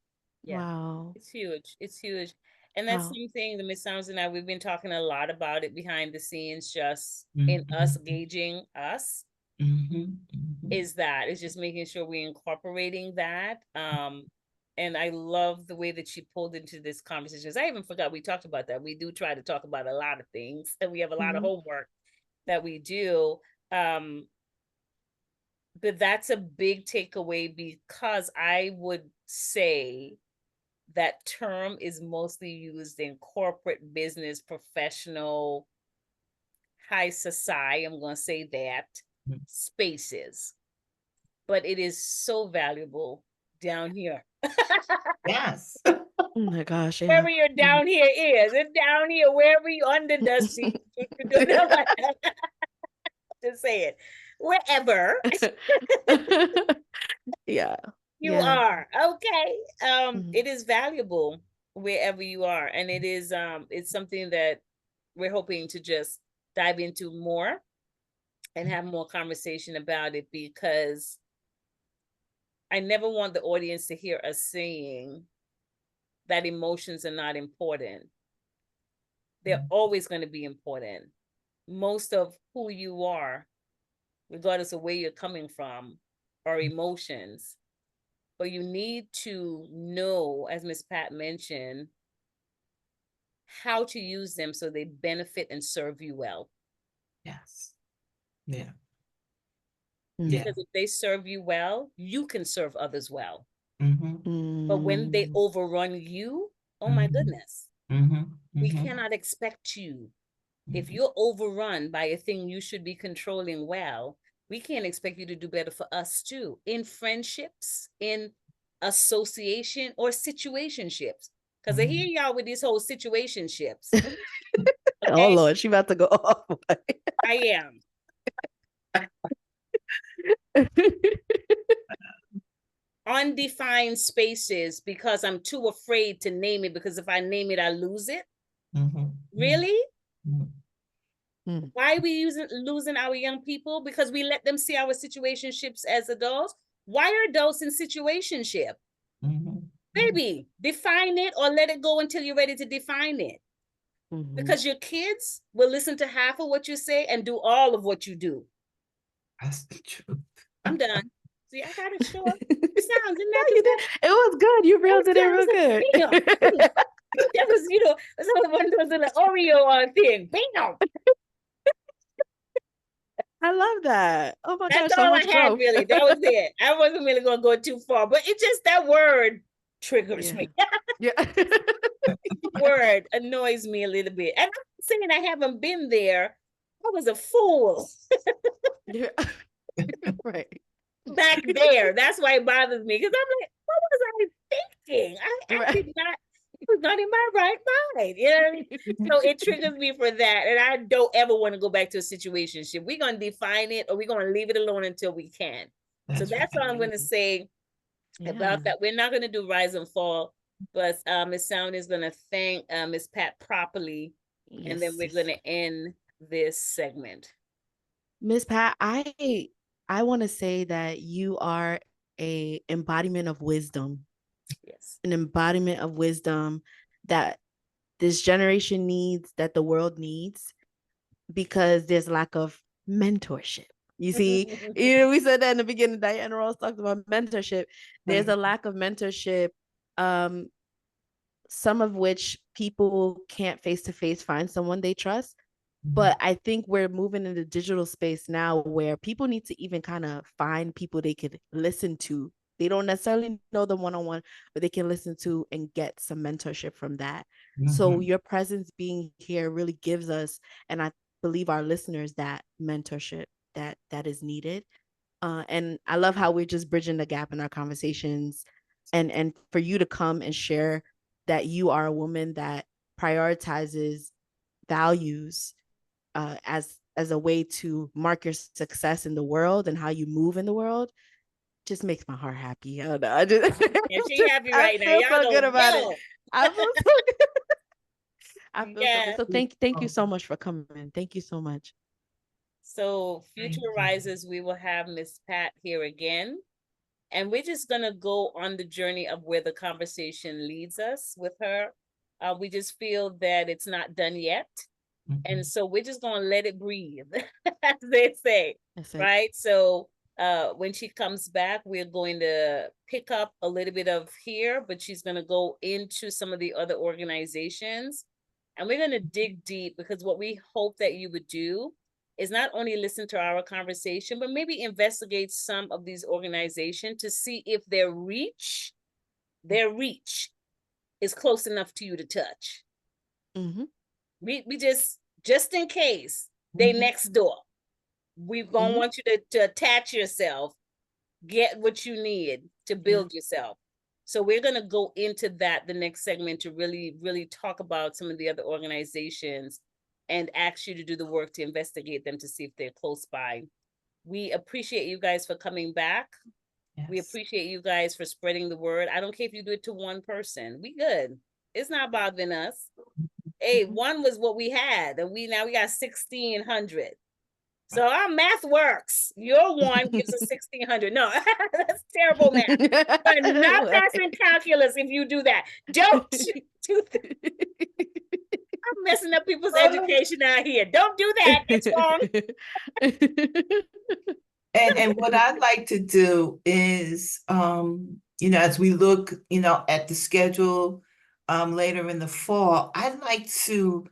Yeah. Wow. It's huge. It's huge. And that's something that Ms. Sounds and I, we've been talking a lot about it behind the scenes, just in us gauging us. Is that it's just making sure we're incorporating that. And I love the way that she pulled into this conversation. I even forgot we talked about that. We do try to talk about a lot of things, and we have a lot of homework that we do. But that's a big takeaway, because I would say that term is mostly used in corporate, business, professional, high society, I'm going to say that, spaces. But it is so valuable down here. Yes. Oh my gosh. Yeah. Wherever your down here is, and down here, wherever you under the sea, just say it, wherever Yeah. you are, okay. It is valuable wherever you are, and it is it's something that we're hoping to just dive into more and have more conversation about it, because I never want the audience to hear us saying that emotions are not important. They're always going to be important. Most of who you are, regardless of where you're coming from, are emotions. But you need to know, as Miss Pat mentioned, how to use them so they benefit and serve you well. Yes. Yeah. Because if they serve you well, you can serve others well. Mm-hmm. But when they overrun you, oh my goodness, we cannot expect you. If you're overrun by a thing you should be controlling well, we can't expect you to do better for us too. In friendships, in association, or situationships. Because I hear y'all with these whole situationships. Okay? Oh Lord, she about to go off. I am. Undefined spaces because I'm too afraid to name it, because if I name it, I lose it. Really? Why are we losing our young people? Because we let them see our situationships as adults. Why are adults in situationship? Baby, define it or let it go until you're ready to define it. Because your kids will listen to half of what you say and do all of what you do. That's the truth. I'm done. See, I got it short. It sounds, isn't that No, you did. It was good. You reeled it in real good. That was, you know, one of those little Oreo thing. Bam! I love that. Oh my gosh, That's so all much I had, growth. really. That was it. I wasn't really going to go too far, but it just, that word triggers me. Yeah. Word annoys me a little bit. And I'm not saying I haven't been there. I was a fool. Yeah. Right. Back there. That's why it bothers me. Because I'm like, what was I thinking? I did not, it was not in my right mind. You know what I mean? So it triggers me for that. And I don't ever want to go back to a situationship. We're going to define it or we're going to leave it alone until we can. So that's all I'm going to say about that. We're not going to do rise and fall, but Ms. Sound is going to thank Ms. Pat properly. And then we're going to end this segment. Ms. Pat, I want to say that you are an embodiment of wisdom. Yes. An embodiment of wisdom that this generation needs, that the world needs, because there's lack of mentorship. You see, we said that in the beginning. Diana Ross talked about mentorship. There's a lack of mentorship, some of which people can't face to face find someone they trust. But I think we're moving into digital space now where people need to even kind of find people they could listen to. They don't necessarily know them one-on-one, but they can listen to and get some mentorship from that. So your presence being here really gives us, and I believe our listeners, that mentorship that is needed. And I love how we're just bridging the gap in our conversations, and for you to come and share that you are a woman that prioritizes values as a way to mark your success in the world and how you move in the world, just makes my heart happy. I don't know. She happy right now. I feel Y'all so good about it. I feel so good. I feel so good. So thank you so much for coming. Thank you so much. So future rises, we will have Miss Pat here again. And we're just going to go on the journey of where the conversation leads us with her. We just feel that it's not done yet. And so we're just going to let it breathe, as they say, right? So when she comes back, we're going to pick up a little bit of here, but she's going to go into some of the other organizations. And we're going to dig deep, because what we hope that you would do is not only listen to our conversation, but maybe investigate some of these organizations to see if their reach is close enough to you to touch. We just in case they next door, we're gonna want you to attach yourself, get what you need to build yourself. So we're gonna go into that the next segment to really, really talk about some of the other organizations and ask you to do the work to investigate them to see if they're close by. We appreciate you guys for coming back. We appreciate you guys for spreading the word. I don't care if you do it to one person. We good. It's not bothering us. Hey, one was what we had, and we got 1,600. So our math works. Your one gives us 1,600. No, that's terrible math. You're not passing calculus if you do that. Don't do that. I'm messing up people's education out here. Don't do that. It's wrong. And what I'd like to do is, as we look, at the schedule later in the fall, I'd like to,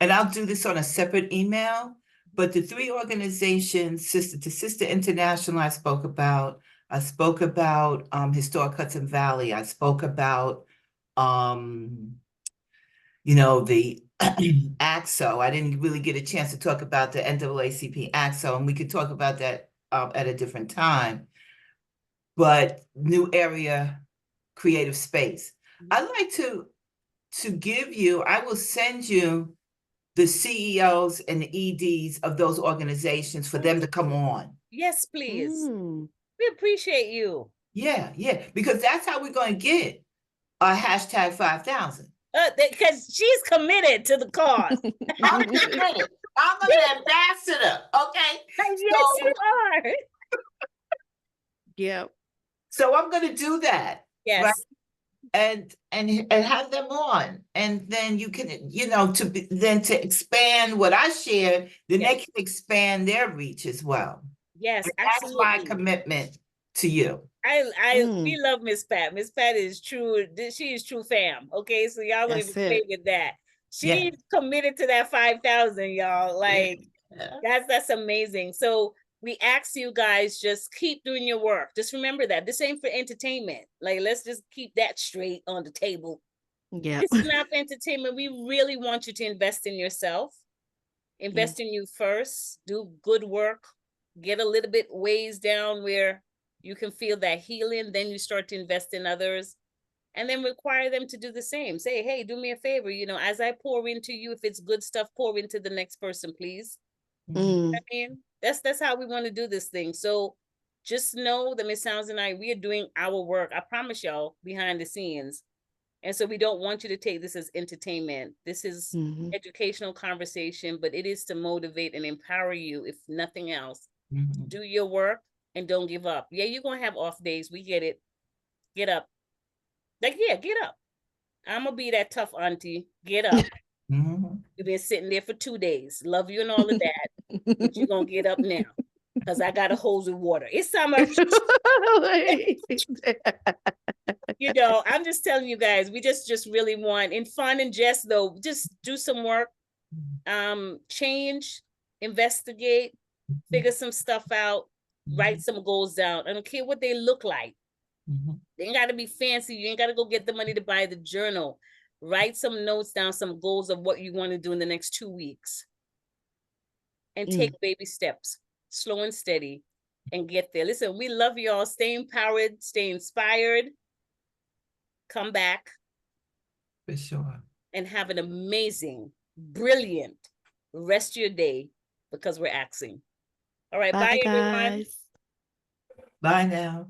and I'll do this on a separate email, but the 3 organizations, Sister to Sister International, I spoke about Historic Hudson Valley. I spoke about, the AXO. I didn't really get a chance to talk about the NAACP AXO, and we could talk about that at a different time. But new area creative space. I'd like to give you, I will send you the CEOs and the EDs of those organizations for them to come on. Yes, please. We appreciate you. Yeah, because that's how we're going to get a hashtag 5,000. Because she's committed to the cause. I'm committed. I'm an ambassador, okay? Yes, you are. Yeah. So I'm going to do that. Yes. Right? And have them on, and then you can, to expand what I shared, then they can expand their reach as well. Yes, that's my commitment to you. We love Miss Pat. Miss Pat is true. She is true fam. Okay, so y'all don't even play with that. She's committed to that 5,000, y'all. Like that's amazing. So we ask you guys, just keep doing your work. Just remember that this ain't for entertainment. Like, let's just keep that straight on the table. Yeah. This is not for entertainment. We really want you to invest in yourself. Invest in you first. Do good work. Get a little bit ways down where you can feel that healing. Then you start to invest in others. And then require them to do the same. Say, hey, do me a favor. As I pour into you, if it's good stuff, pour into the next person, please. I mean, that's how we want to do this thing. So just know that Ms. Sounds and I, we are doing our work. I promise y'all, behind the scenes. And so we don't want you to take this as entertainment. This is educational conversation, but it is to motivate and empower you, if nothing else. Do your work and don't give up. Yeah, you're going to have off days. We get it. Get up. Get up. I'm going to be that tough auntie. Get up. You've been sitting there for 2 days. Love you and all of that. But you're going to get up now because I got a hose of water. It's summer. I'm just telling you guys, we just really want, in fun and jest though, just do some work, change, investigate, figure some stuff out, write some goals down. I don't care what they look like. They ain't got to be fancy. You ain't got to go get the money to buy the journal. Write some notes down, some goals of what you want to do in the next 2 weeks. And take baby steps, slow and steady, and get there. Listen, we love y'all. Stay empowered, stay inspired. Come back. For sure. And have an amazing, brilliant rest of your day, because we're axing. All right, bye everyone. Bye now.